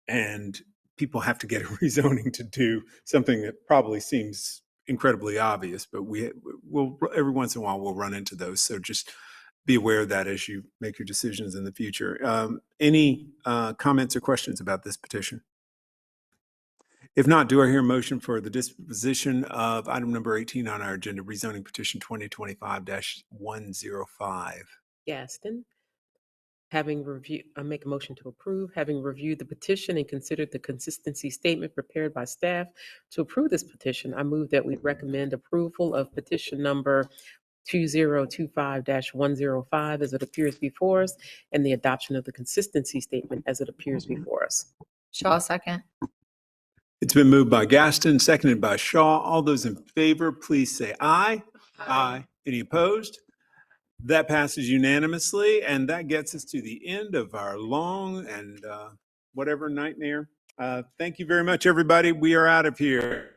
and people have to get a rezoning to do something that probably seems incredibly obvious, but we'll every once in a while we'll run into those. So just be aware of that as you make your decisions in the future. Any comments or questions about this petition? If not, do I hear a motion for the disposition of item number 18 on our agenda, rezoning petition 2025-105? Gaston, having reviewed, I make a motion to approve, having reviewed the petition and considered the consistency statement prepared by staff to approve this petition, I move that we recommend approval of petition number 2025-105 as it appears before us, and the adoption of the consistency statement as it appears before us. Shaw, second. It's been moved by Gaston, seconded by Shaw. All those in favor, please say aye. Aye. Any opposed? That passes unanimously, and that gets us to the end of our long and whatever nightmare. Thank you very much, everybody. We are out of here.